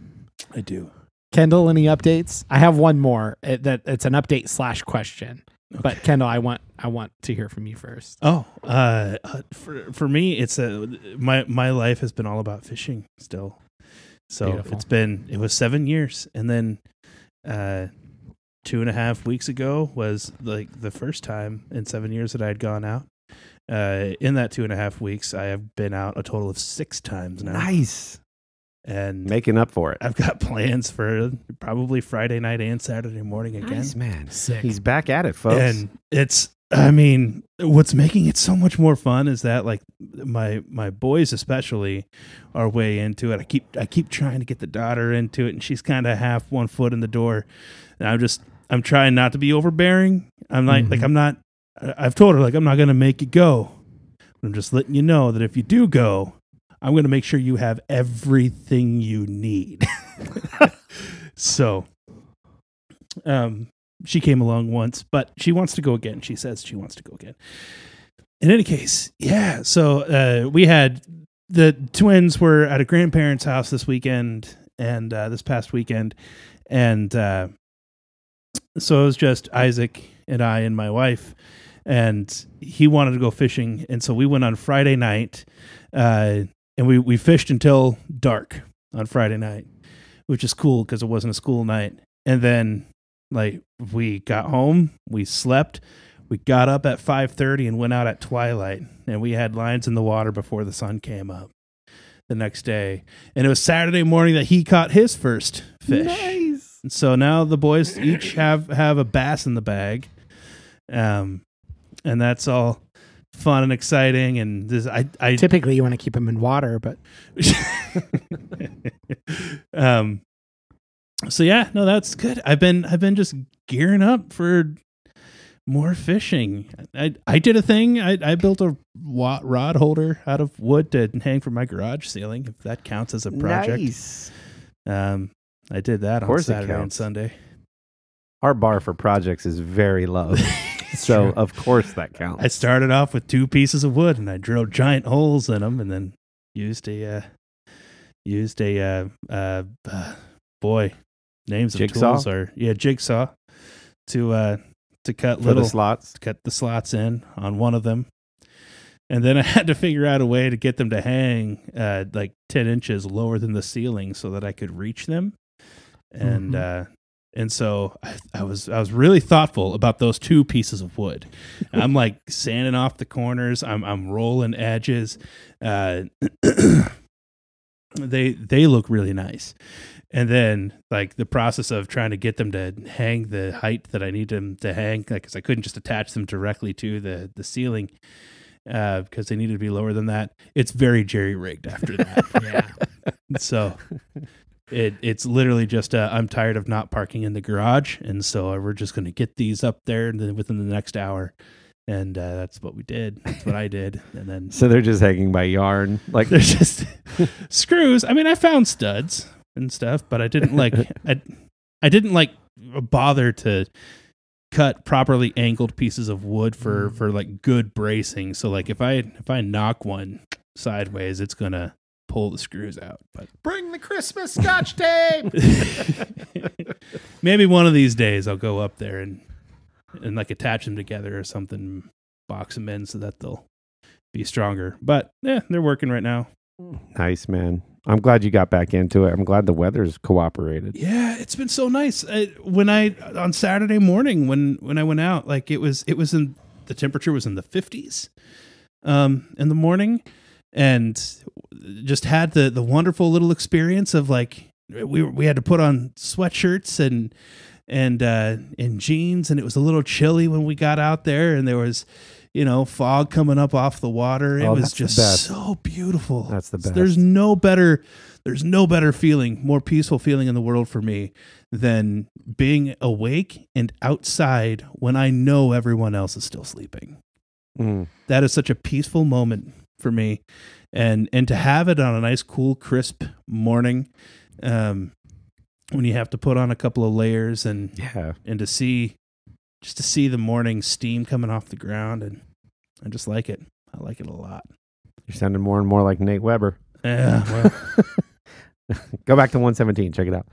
I do. Kendall, any updates? I have one more. It's an update / question. Okay. But Kendall, I want to hear from you first. Oh, for me, it's my life has been all about fishing still. So Beautiful. it was 7 years, and then 2.5 weeks ago was like the first time in 7 years that I had gone out. In that 2.5 weeks, I have been out a total of 6 times now. Nice. And making up for it. I've got plans for probably Friday night and Saturday morning again. Nice, man. Sick. He's back at it, folks. And I mean, what's making it so much more fun is that like my boys especially are way into it. I keep trying to get the daughter into it, and she's kind of half one foot in the door. And I'm trying not to be overbearing. I'm like, I've told her like, I'm not going to make you go. I'm just letting you know that if you do go, I'm going to make sure you have everything you need. So, she came along once, but she wants to go again. She says she wants to go again. In any case, yeah. So, we had the twins were at a grandparent's house this weekend and this past weekend. And so it was just Isaac and I and my wife, and he wanted to go fishing. And so we went on Friday night, and we fished until dark on Friday night, which is cool because it wasn't a school night. And then like we got home, we slept, we got up at 5:30 and went out at twilight, and we had lines in the water before the sun came up the next day. And it was Saturday morning that he caught his first fish. Nice. And so now the boys each have a bass in the bag. And that's all fun and exciting. And this, I typically you want to keep them in water, but so yeah, no, that's good. I've been just gearing up for more fishing. I did a thing. I built a rod holder out of wood to hang from my garage ceiling, if that counts as a project. Nice. I did that on Saturday and Sunday. Our bar for projects is very low. So of course that counts. I started off with 2 pieces of wood, and I drilled giant holes in them, and then used a boy, names of Jigsaw? tools are jigsaw to cut for the slots. to cut the slots in on one of them, and then I had to figure out a way to get them to hang like 10 inches lower than the ceiling so that I could reach them, and so I was really thoughtful about those 2 pieces of wood. I'm like sanding off the corners. I'm rolling edges. They look really nice. And then like the process of trying to get them to hang the height that I need them to hang, because I couldn't just attach them directly to the ceiling because they needed to be lower than that. It's very jerry rigged after that. yeah. So it's literally just I'm tired of not parking in the garage, and so we're just going to get these up there within the next hour. And that's what we did. That's what I did. And then So they're just hanging by yarn. Like they're just screws. I mean, I found studs and stuff, but I didn't I didn't bother to cut properly angled pieces of wood for like good bracing. So like if I knock one sideways, it's gonna pull the screws out. But Bring the Christmas Scotch tape. maybe one of these days I'll go up there and like attach them together or something, box them in so that they'll be stronger. But yeah, they're working right now. Nice, man. I'm glad you got back into it. I'm glad the weather's cooperated. Yeah, it's been so nice. On Saturday morning when I went out, like the temperature was in the 50s in the morning, and just had the wonderful little experience of like we had to put on sweatshirts and jeans, and it was a little chilly when we got out there, and there was fog coming up off the water. It was just so beautiful. That's the best. There's no better feeling, more peaceful feeling in the world for me than being awake and outside when I know everyone else is still sleeping. That is such a peaceful moment for me, and to have it on a nice, cool, crisp morning, when you have to put on a couple of layers and to see the morning steam coming off the ground, and I just like it. I like it a lot. You're sounding more and more like Nate Weber. Yeah. Well. Go back to 117. Check it out.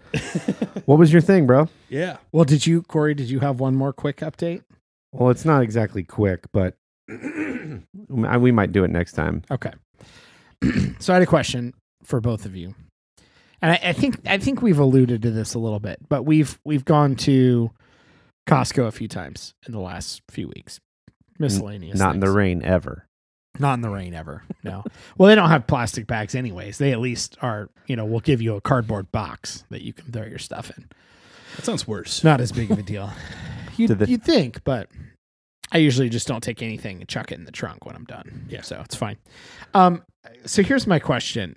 What was your thing, bro? Yeah. Well, Corey, did you have one more quick update? Well, it's not exactly quick, but we might do it next time. Okay. So I had a question for both of you. And I think we've alluded to this a little bit, but we've gone to Costco a few times in the last few weeks. Miscellaneous. Not in the rain ever. Not in the rain ever. No. Well, they don't have plastic bags anyways. They at least are, we'll give you a cardboard box that you can throw your stuff in. That sounds worse. Not as big of a deal. You'd think, but I usually just don't take anything and chuck it in the trunk when I'm done. Yeah. So it's fine. So here's my question.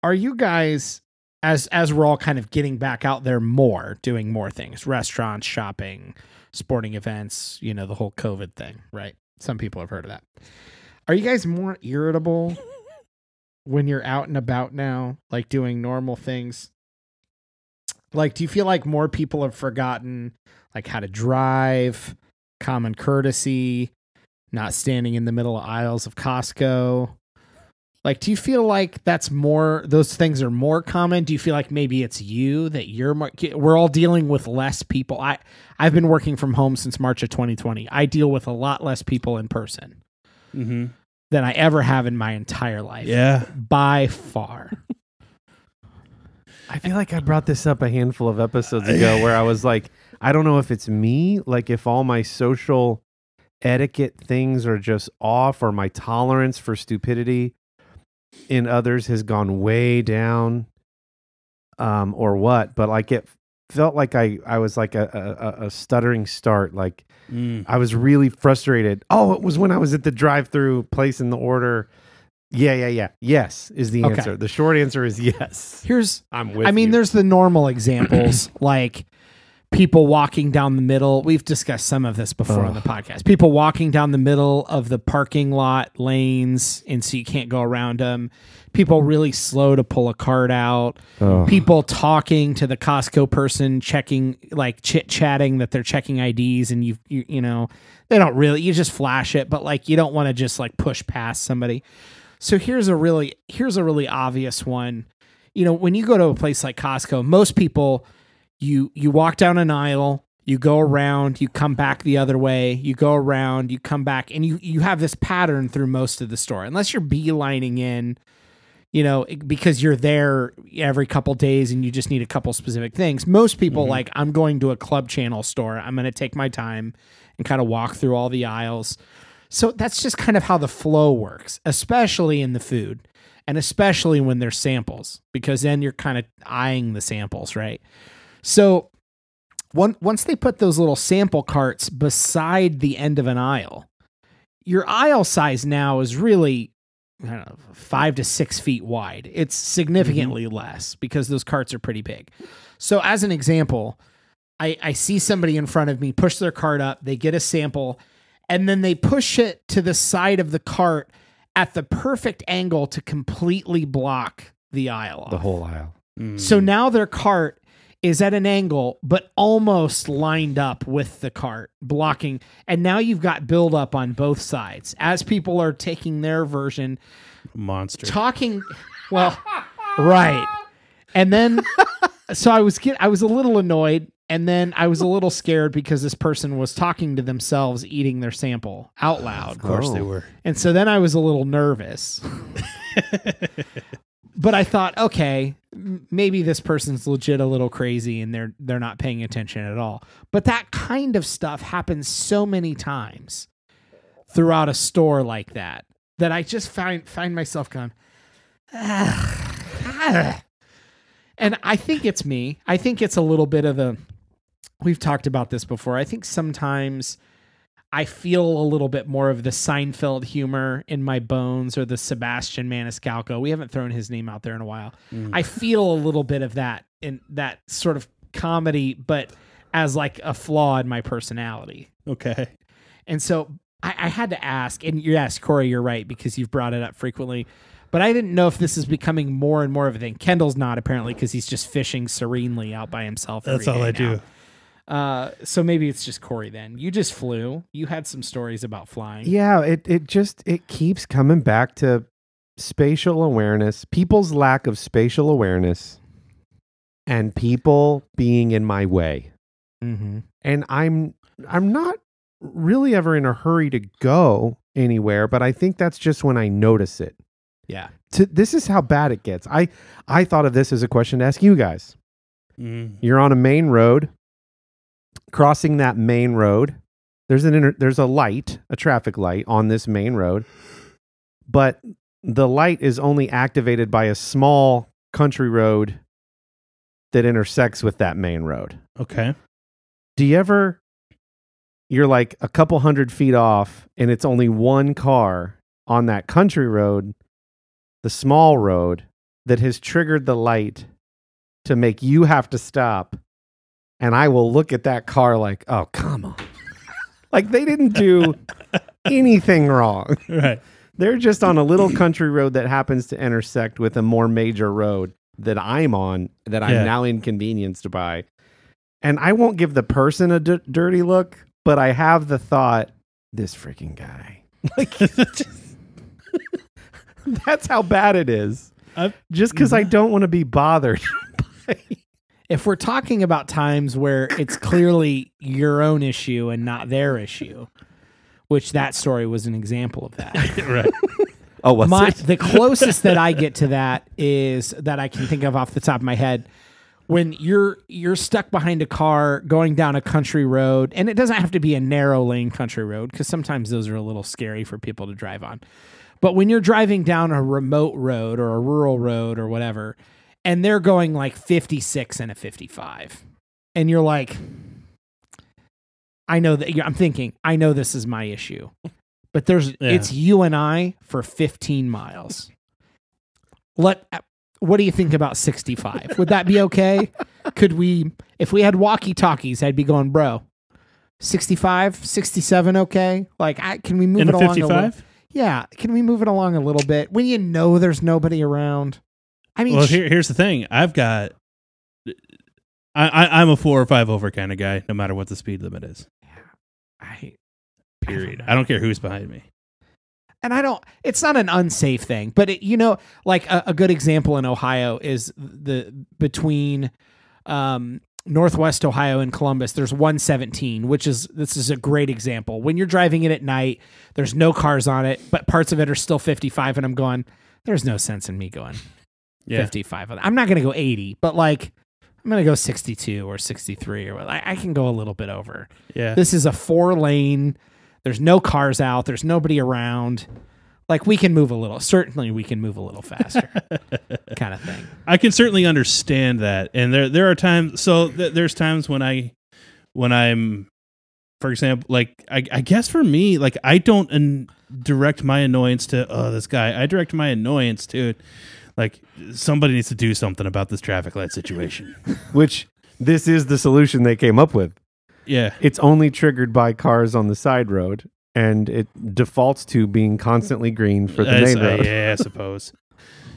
Are you guys, as we're all kind of getting back out there more, doing more things, restaurants, shopping, sporting events, the whole COVID thing, right? Some people have heard of that. Are you guys more irritable when you're out and about now, like doing normal things? Like, do you feel like more people have forgotten like how to drive, common courtesy, not standing in the middle of aisles of Costco? Like, do you feel like those things are more common? Do you feel like maybe it's you that we're all dealing with less people? I've been working from home since March of 2020. I deal with a lot less people in person than I ever have in my entire life. Yeah. By far. I feel like I brought this up a handful of episodes ago where I was like, I don't know if it's me, like if all my social etiquette things are just off, or my tolerance for stupidity in others has gone way down, or what, but like it felt like I was like a stuttering start. Like I was really frustrated. Oh, it was when I was at the drive-through placing the order. Yeah. Yes is the answer. Okay. The short answer is yes. There's the normal examples like people walking down the middle. We've discussed some of this before on the podcast. People walking down the middle of the parking lot lanes, and so you can't go around them. People really slow to pull a cart out. People talking to the Costco person, checking, like chit-chatting that they're checking IDs, and you they don't really. You just flash it, but like you don't want to just like push past somebody. So here's a really obvious one. When you go to a place like Costco, most people. You walk down an aisle, you go around, you come back the other way, you go around, you come back, and you have this pattern through most of the store. Unless you're beelining in, because you're there every couple days and you just need a couple specific things. Most people like, I'm going to a Club Channel store. I'm going to take my time and kind of walk through all the aisles. So that's just kind of how the flow works, especially in the food, and especially when there's samples, because then you're kind of eyeing the samples, right? So once they put those little sample carts beside the end of an aisle, your aisle size now is really I don't know, 5 to 6 feet wide. It's significantly less because those carts are pretty big. So as an example, I see somebody in front of me push their cart up, they get a sample, and then they push it to the side of the cart at the perfect angle to completely block the aisle off. The whole aisle. So now their cart is at an angle, but almost lined up with the cart, blocking. And now you've got buildup on both sides as people are taking their version. Monster. Talking, well, right. And then, so I was a little annoyed, and then I was a little scared because this person was talking to themselves, eating their sample out loud. Of course they were. And so then I was a little nervous. But I thought, okay, maybe this person's legit a little crazy and they're not paying attention at all. But that kind of stuff happens so many times throughout a store like that I just find myself going, and I think it's me. I think it's a little bit of we've talked about this before. I think sometimes I feel a little bit more of the Seinfeld humor in my bones, or the Sebastian Maniscalco. We haven't thrown his name out there in a while. I feel a little bit of that in that sort of comedy, but as like a flaw in my personality. Okay. And so I had to ask, and yes, Kory, you're right, because you've brought it up frequently, but I didn't know if this is becoming more and more of a thing. Kendall's not, apparently, because he's just fishing serenely out by himself. That's all I do. So maybe it's just Kory then. You just flew. You had some stories about flying. Yeah, it keeps coming back to spatial awareness, people's lack of spatial awareness, and people being in my way. Mm-hmm. And I'm not really ever in a hurry to go anywhere, but I think that's just when I notice it. Yeah. This is how bad it gets. I thought of this as a question to ask you guys. You're on a main road. Crossing that main road, there's a light, a traffic light on this main road, but the light is only activated by a small country road that intersects with that main road. Okay. You're like a couple 100 feet off, and it's only one car on that country road, the small road, that has triggered the light to make you have to stop. And I will look at that car like, oh, come on. Like they didn't do anything wrong. Right. They're just on a little country road that happens to intersect with a more major road that I'm on, that I'm now inconvenienced by. And I won't give the person a dirty look, but I have the thought, this freaking guy. Like, that's how bad it is. Just because I don't want to be bothered by... If we're talking about times where it's clearly your own issue and not their issue, which that story was an example of that. Right. Oh, what's it? The closest that I get to that is that I can think of off the top of my head. When you're stuck behind a car going down a country road, and it doesn't have to be a narrow lane country road, because sometimes those are a little scary for people to drive on. But when you're driving down a remote road or a rural road or whatever, and they're going like 56 and a 55. And you're like, I know that I'm thinking, I know this is my issue, but it's you and I for 15 miles. What do you think about 65? Would that be okay? If we had walkie talkies, I'd be going, bro, 65, 67. Okay. Like, can we move it along 55? Yeah. Can we move it along a little bit when you know there's nobody around? I mean, well, here's the thing. I'm a 4 or 5 over kind of guy, no matter what the speed limit is. Period. I don't care who's behind me. And it's not an unsafe thing, but like a good example in Ohio is between Northwest Ohio and Columbus, there's 117, this is a great example. When you're driving it at night, there's no cars on it, but parts of it are still 55, and I'm going, there's no sense in me going 55. I'm not going to go 80, but like I'm going to go 62 or 63 or what. I can go a little bit over. Yeah. This is a 4-lane. There's no cars out. There's nobody around. Like we can move a little. Certainly we can move a little faster kind of thing. I can certainly understand that. And there are times, there's times when I'm for example, like I guess for me, like I don't direct my annoyance to this guy. I direct my annoyance to like somebody needs to do something about this traffic light situation. Which this is the solution they came up with. Yeah, It's only triggered by cars on the side road, and it defaults to being constantly green for the main road. Yeah, I suppose.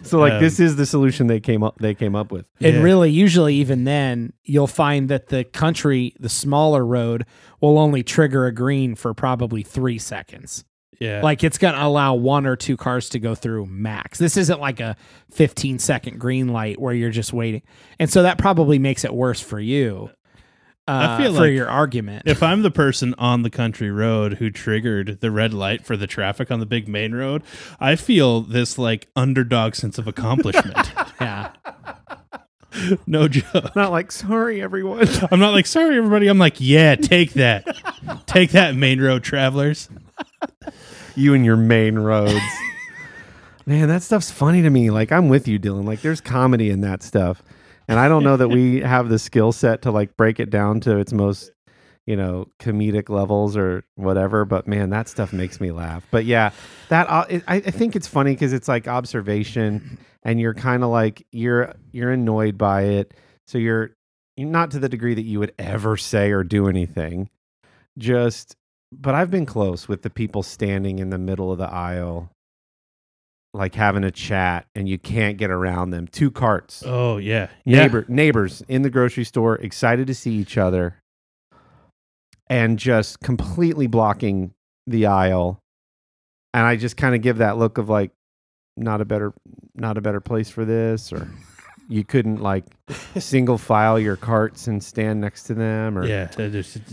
So like this is the solution they came up with. And Yeah. really, usually even then, you'll find that the smaller road will only trigger a green for probably 3 seconds. Yeah, Like it's going to allow 1 or 2 cars to go through max. This isn't like a 15-second green light where you're just waiting. And so that probably makes it worse for you. I feel for like your argument. if I'm the person on the country road who triggered the red light for the traffic on the big main road, I feel this like underdog sense of accomplishment. Yeah. No joke. Not like, sorry, everyone. I'm not like, sorry, everybody. I'm like, yeah, take that. Take that, main road travelers. You and your main roads. Man, that stuff's funny to me. Like, I'm with you, Dillon. Like, there's comedy in that stuff. And I don't know that we have the skill set to like break it down to its most, comedic levels or whatever. But man, that stuff makes me laugh. But yeah, I think it's funny because it's like observation, and you're kind of like you're annoyed by it. So you're not to the degree that you would ever say or do anything. But I've been close with the people standing in the middle of the aisle, like having a chat, and you can't get around them. 2 carts. Oh, yeah. Neighbors in the grocery store, excited to see each other, and just completely blocking the aisle. And I just kind of give that look of like, not a better place for this, or you couldn't like single file your carts and stand next to them, or Yeah.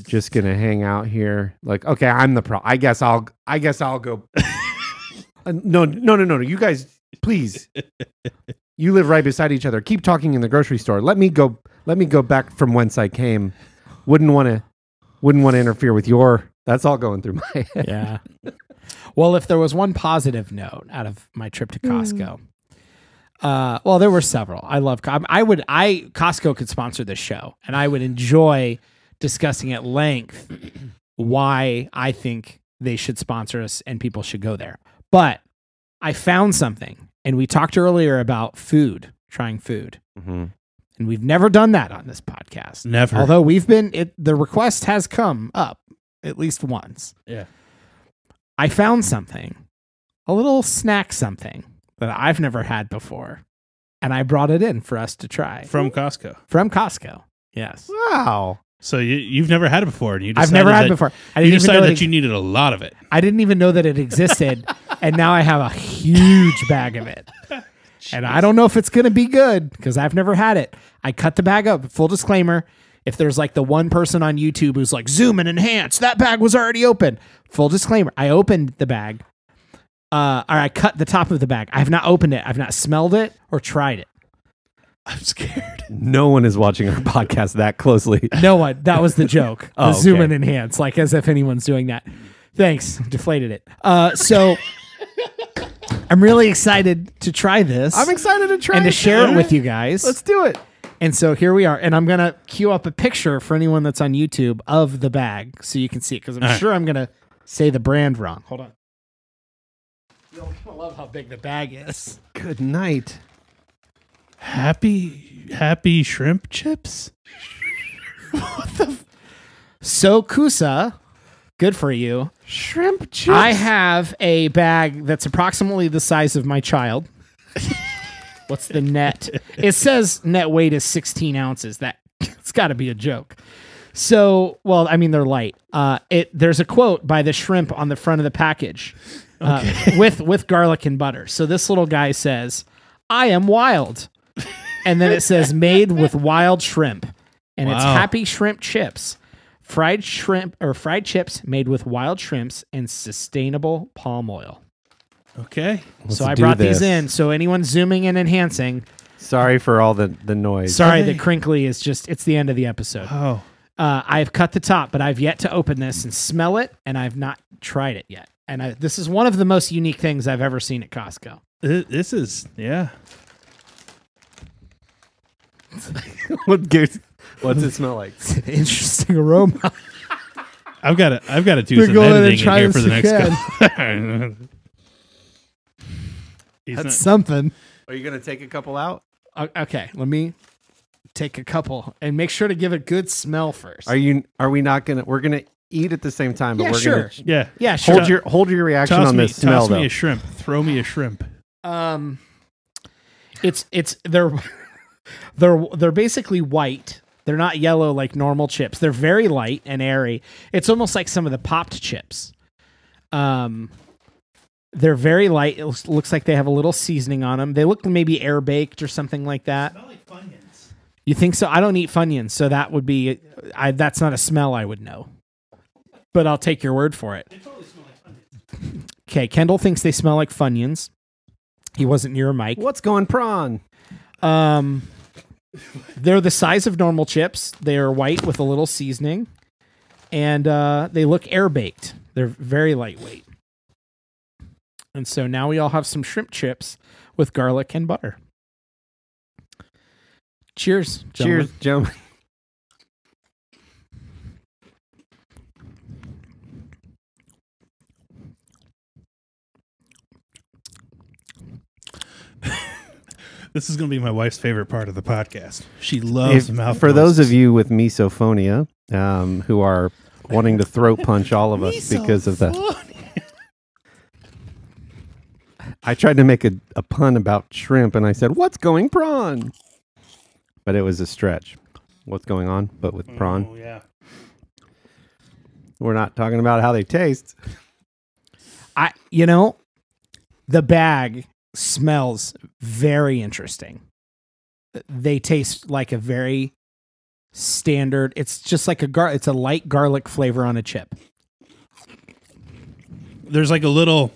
just gonna hang out here. Like, okay, I'm the pro. I guess I'll go. No. You guys, please. You live right beside each other. Keep talking in the grocery store. Let me go back from whence I came. Wouldn't want to interfere with your. That's all going through my head. Yeah. Well, if there was one positive note out of my trip to Costco, well, there were several. I love. Costco could sponsor this show, and I would enjoy discussing at length why I think they should sponsor us and people should go there. But I found something, and we talked earlier about trying food. Mm-hmm. And we've never done that on this podcast. Never. Although the request has come up at least once. Yeah. I found something, a little snack something that I've never had before. And I brought it in for us to try. From Costco. From Costco. Yes. Wow. So you've never had it before. And I've never had it before. You decided that you needed a lot of it. I didn't even know that it existed. And now I have a huge bag of it. And I don't know if it's going to be good because I've never had it. I cut the bag up. Full disclaimer. If there's like the one person on YouTube who's like, zoom and enhance, that bag was already open. Full disclaimer. I opened the bag. Or I cut the top of the bag. I have not opened it. I've not smelled it or tried it. I'm scared. No one is watching our podcast that closely. No one. That was the joke. Oh, The zoom okay. and enhance, like as if anyone's doing that. Thanks. Deflated it. So I'm really excited to try this. I'm excited to try and to it. share it with you guys. Let's do it. And so here we are. And I'm going to queue up a picture for anyone that's on YouTube of the bag so you can see it because I'm sure I'm going to say the brand wrong. Hold on. You'll love how big the bag is. Good night. Happy shrimp chips? So Kusa, good for you. Shrimp chips. I have a bag that's approximately the size of my child. What's the net? It says net weight is 16 ounces. It's got to be a joke. So, well, I mean, they're light. There's a quote by the shrimp on the front of the package with garlic and butter. So this little guy says, "I am wild." And then it says made with wild shrimp. And it's happy shrimp chips. Fried shrimp or fried chips made with wild shrimps and sustainable palm oil. Okay. So I brought these in. So anyone zooming and enhancing. Sorry for all the noise. Sorry, the crinkly is it's the end of the episode. Oh. I've cut the top, but I've yet to open this and smell it, and I've not tried it yet. And this is one of the most unique things I've ever seen at Costco. This is, yeah. What's it smell like? It's an interesting aroma. I've got to do We're some going in and editing in trying here for the next again. couple. He's That's not- something. Are you going to take a couple out? Okay, let me take a couple and make sure to give a good smell first. Are we not going to, we're going to eat at the same time, but Yeah, we're sure. going to yeah. Yeah, sure. hold your reaction Toss on me, this smell toss though. me a shrimp. Throw me a shrimp. It's they're basically white. They're not yellow like normal chips. They're very light and airy. It's almost like some of the popped chips. They're very light. It looks like they have a little seasoning on them. They look maybe air baked or something like that. Smell like Funyuns. You think so? I don't eat Funyuns, so that would be that's not a smell I would know. But I'll take your word for it. They totally smell like Funyuns. Okay, Kendall thinks they smell like Funyuns. He wasn't near a mic. What's going prawn? They're the size of normal chips. They are white with a little seasoning, and they look air baked. They're very lightweight. And so now we all have some shrimp chips with garlic and butter. Cheers, gentlemen. Cheers, gentlemen. This is going to be my wife's favorite part of the podcast. She loves mouth. For those noises. of you with misophonia, who are wanting to throat punch all of us because of the, I tried to make a pun about shrimp, and I said, "What's going prawn?" But it was a stretch. What's going on? But with prawn, Oh, yeah. we're not talking about how they taste. The bag smells very interesting. They taste like a very standard. It's just like it's a light garlic flavor on a chip. There's like a little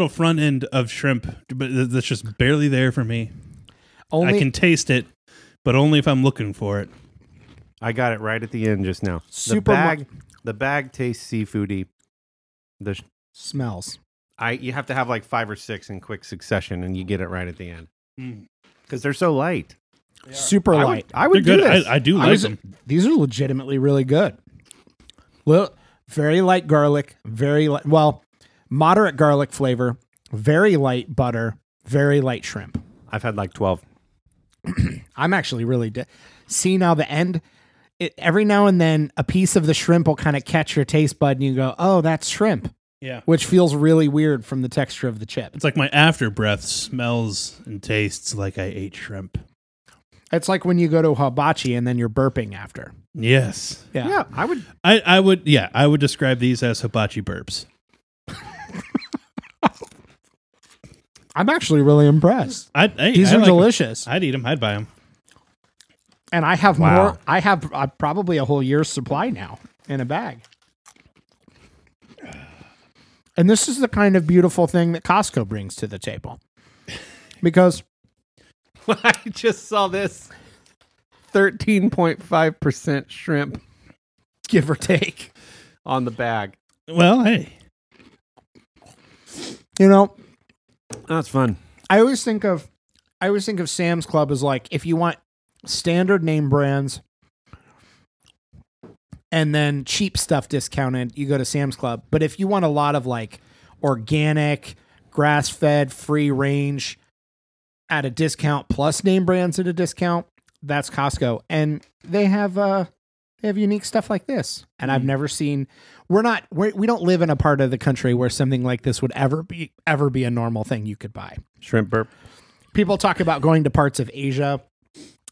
front end of shrimp, but that's just barely there for me. I can taste it, but only if I'm looking for it. I got it right at the end just now. Super The bag tastes seafoody. smells. You have to have like 5 or 6 in quick succession, and you get it right at the end Mm. because they're so light. Super light. I would They're do good. this. I do like them. These are legitimately really good. Well, very light garlic, moderate garlic flavor, very light butter, very light shrimp. I've had like 12. I'm actually really see now the end. Every now and then a piece of the shrimp will kind of catch your taste bud and you go, "Oh, that's shrimp." Yeah. Which feels really weird from the texture of the chip. It's like my after breath smells and tastes like I ate shrimp. It's like when you go to hibachi and then you're burping after. Yes. Yeah. I would describe these as hibachi burps. I'm actually really impressed. These are like delicious. I'd eat them. I'd buy them. And I have Wow. more. I have probably a whole year's supply now in a bag. And this is the kind of beautiful thing that Costco brings to the table. Because I just saw this 13.5% shrimp give or take, on the bag. Well, hey. That's fun. I always think of Sam's Club as like, if you want standard name brands and then cheap stuff discounted, you go to Sam's Club. But if you want a lot of like organic, grass-fed, free range at a discount plus name brands at a discount, that's Costco. And they have unique stuff like this. And I've never seen. We don't live in a part of the country where something like this would ever be a normal thing you could buy. Shrimp burp. People talk about going to parts of Asia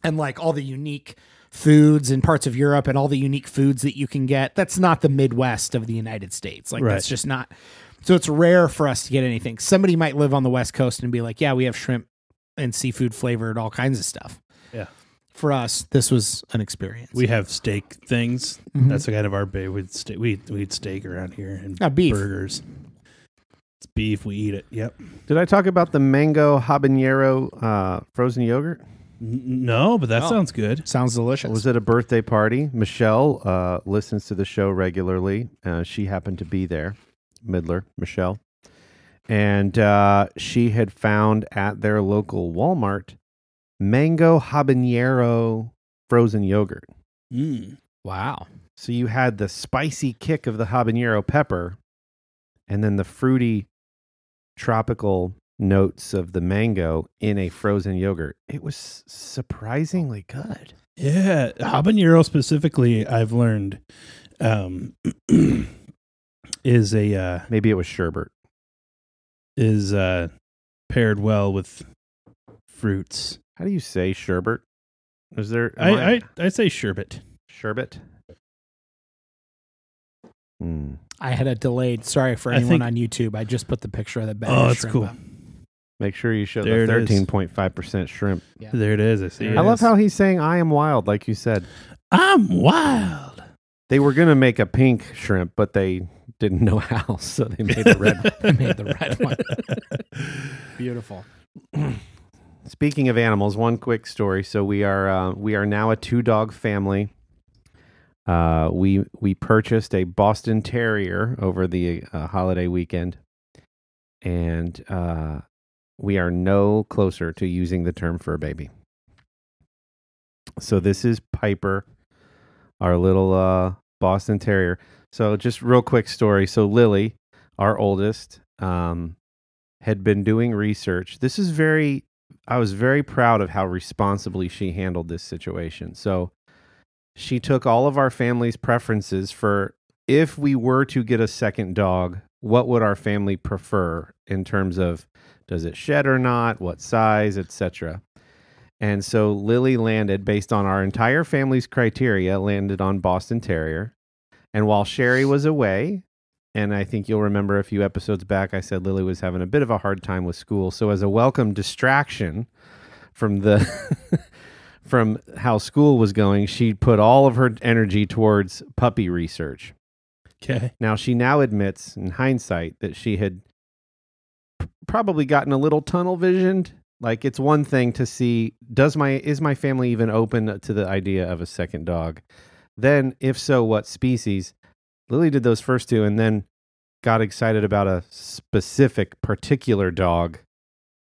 and like all the unique foods in parts of Europe and all the unique foods that you can get. That's not the Midwest of the United States. Like, Right. That's just not. So it's rare for us to get anything. Somebody might live on the West Coast and be like, yeah, we have shrimp and seafood flavored, all kinds of stuff. Yeah. For us, this was an experience. We have steak things. Mhm. That's kind of our bait. We eat steak around here and Beef. burgers. It's beef. We eat it. Yep. Did I talk about the mango habanero frozen yogurt? No, but that Oh. sounds good. Sounds I delicious. was at a birthday party. Michelle listens to the show regularly. She happened to be there. Midler, Michelle. And she had found at their local Walmart mango habanero frozen yogurt. Mm. Wow. So you had the spicy kick of the habanero pepper and then the fruity tropical notes of the mango in a frozen yogurt. It was surprisingly good. Yeah, habanero specifically, I've learned, is a Maybe it was sherbet. is paired well with fruits. How do you say sherbet? Is there I say sherbet. sherbet? Hmm. I had a delayed. Sorry for I anyone think- on YouTube. I just put the picture of the bag. Oh, of that's shrimp cool. up. Make sure you show There the it is. 13.5% shrimp. Yeah. There it is. I see. I love how he's saying I am wild, like you said. I'm wild. They were going to make a pink shrimp, but they didn't know how, so they made the red. I made the red one. Beautiful. Speaking of animals, one quick story. So we are now a 2-dog family. We purchased a Boston Terrier over the holiday weekend, and we are no closer to using the term fur baby. So this is Piper, our little Boston Terrier. So just real quick story. So Lily, our oldest, had been doing research. I was very proud of how responsibly she handled this situation. So she took all of our family's preferences for if we were to get a second dog, what would our family prefer in terms of does it shed or not, what size, etc. And so Lily landed, based on our entire family's criteria, landed on Boston Terrier. And while Sherry was away, and I think you'll remember a few episodes back, I said Lily was having a bit of a hard time with school. So as a welcome distraction from the from how school was going, she put all of her energy towards puppy research. Okay. Now, she now admits, in hindsight, that she had probably gotten a little tunnel visioned. Like, it's one thing to see, is my family even open to the idea of a second dog? Then, if so, what species? Lily did those first two and then got excited about a specific particular dog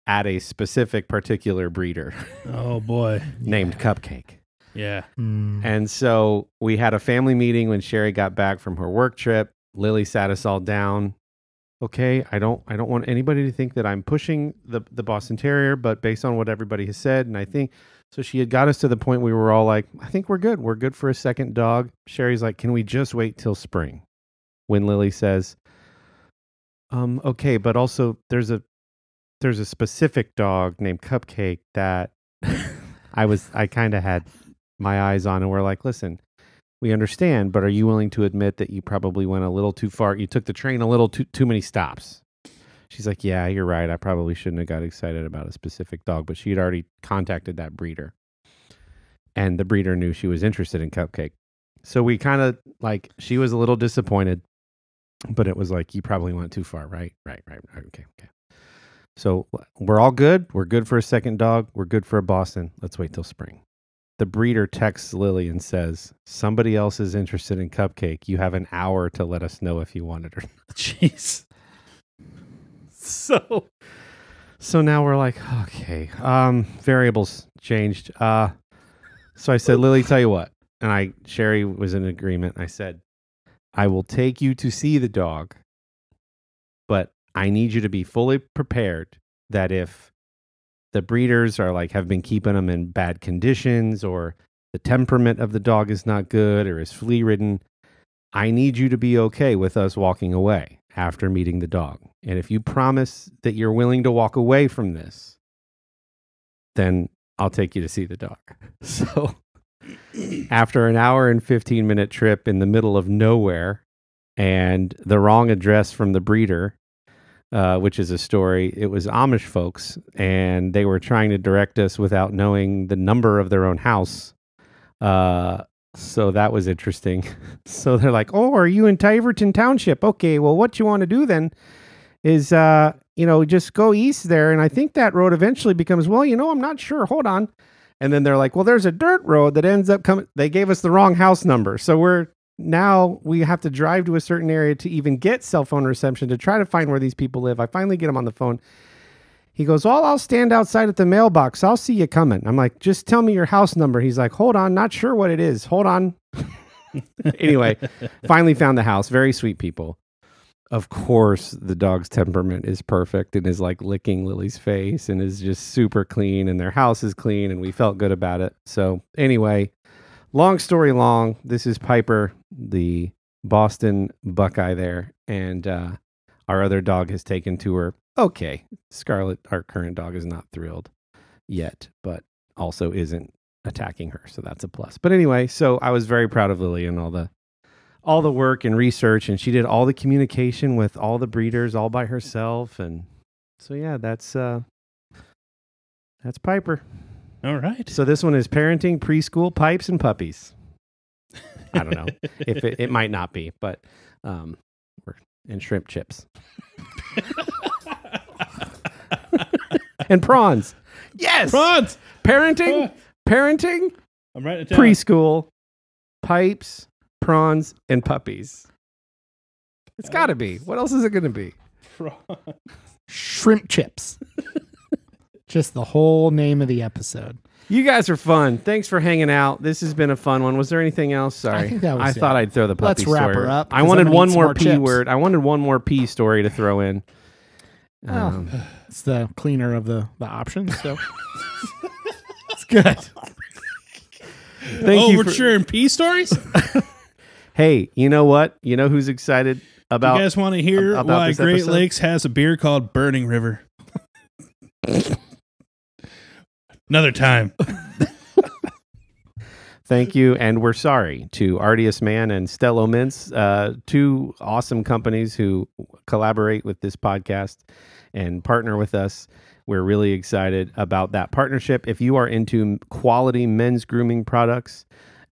at a specific particular breeder Oh boy. named Cupcake. Yeah. And so we had a family meeting when Sherry got back from her work trip. Lily sat us all down. Okay, I don't want anybody to think that I'm pushing the Boston Terrier, but based on what everybody has said, and I think so she had got us to the point we were all like, I think we're good. We're good for a second dog. Sherry's like, can we just wait till spring? When Lily says, okay, but also there's a specific dog named Cupcake that I kind of had my eyes on, and we're like, listen, we understand, but are you willing to admit that you probably went a little too far? You took the train a little too many stops. She's like, yeah, you're right. I probably shouldn't have got excited about a specific dog, but she had already contacted that breeder, and the breeder knew she was interested in Cupcake. So we kind of like, she was a little disappointed, but it was like, you probably went too far, right? Right. Okay. So we're all good. We're good for a second dog. We're good for a Boston. Let's wait till spring. The breeder texts Lily and says, somebody else is interested in Cupcake. You have an hour to let us know if you wanted her. Jeez. So now we're like, okay, variables changed. So I said, Lily, tell you what. And Sherry was in agreement. I said, I will take you to see the dog, but I need you to be fully prepared that if the breeders are like, have been keeping them in bad conditions, or the temperament of the dog is not good or is flea ridden, I need you to be okay with us walking away after meeting the dog. And if you promise that you're willing to walk away from this, then I'll take you to see the dog. So after an hour and 15-minute trip in the middle of nowhere and the wrong address from the breeder, which is a story, it was Amish folks, and they were trying to direct us without knowing the number of their own house. So that was interesting. So they're like, oh, are you in Tiverton Township? Okay, well, what you want to do then is, just go east there. And I think that road eventually becomes, I'm not sure. Hold on. And then they're like, well, there's a dirt road that ends up coming. They gave us the wrong house number. So now we have to drive to a certain area to even get cell phone reception to try to find where these people live. I finally get him on the phone. He goes, well, I'll stand outside at the mailbox. I'll see you coming. I'm like, just tell me your house number. He's like, hold on, not sure what it is. Hold on. Anyway, finally found the house. Very sweet people. Of course, the dog's temperament is perfect and is like licking Lily's face and is just super clean, and their house is clean, and we felt good about it. So anyway, long story long, this is Piper, the Boston Buckeye there, and our other dog has taken to her. Okay, Scarlet, our current dog, is not thrilled yet, but also isn't attacking her, so that's a plus. But anyway, so I was very proud of Lily and all the work and research, and she did all the communication with all the breeders all by herself, and so yeah, that's Piper. All right. So this one is parenting, preschool, pipes, and puppies. I don't know if it might not be, but and shrimp chips and prawns. Yes, Prawns. parenting, I'm writing it down. preschool, pipes, prawns, and puppies. It's got to be. What else is it going to be? Shrimp chips. Just the whole name of the episode. You guys are fun. Thanks for hanging out. This has been a fun one. Was there anything else? Sorry. I think that was I thought it. I'd throw the puppy Let's wrap story. her up, I 'cause wanted I'm gonna one eat some more more P chips. word. I wanted one more P story to throw in. It's the cleaner of the options, so it's good. Thank you we're for- sharing pea stories? Hey, you know what? You know who's excited about? You guys want to hear about why this Great episode? Lakes has a beer called Burning River? Another time. Thank you, and we're sorry to Artius Man and Stello Mints, two awesome companies who collaborate with this podcast and partner with us. We're really excited about that partnership. If you are into quality men's grooming products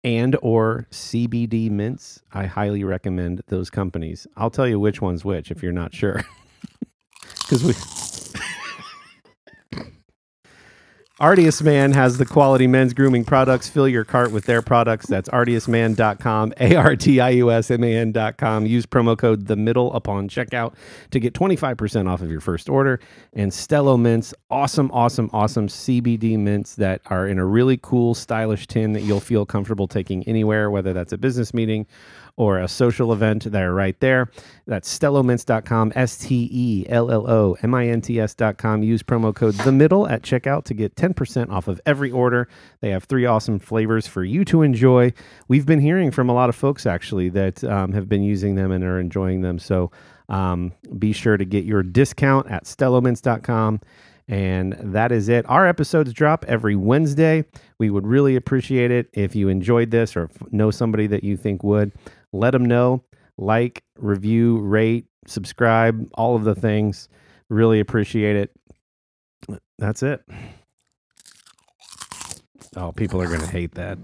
and or CBD mints, I highly recommend those companies. I'll tell you which one's which if you're not sure. Because Artius Man has the quality men's grooming products. Fill your cart with their products. That's artiusman.com, ARTIUSMAN.com. Use promo code The Middle upon checkout to get 25% off of your first order. And Stello Mints, awesome CBD mints that are in a really cool, stylish tin that you'll feel comfortable taking anywhere, whether that's a business meeting or a social event. They're right there. That's stellomints.com, STELLOMINTS.com. Use promo code The Middle at checkout to get 10% off of every order. They have 3 awesome flavors for you to enjoy. We've been hearing from a lot of folks actually that have been using them and are enjoying them. So be sure to get your discount at stellomints.com. And that is it. Our episodes drop every Wednesday. We would really appreciate it if you enjoyed this or know somebody that you think would. Let them know. Like, review, rate, subscribe, all of the things. Really appreciate it. That's it. Oh, people are going to hate that.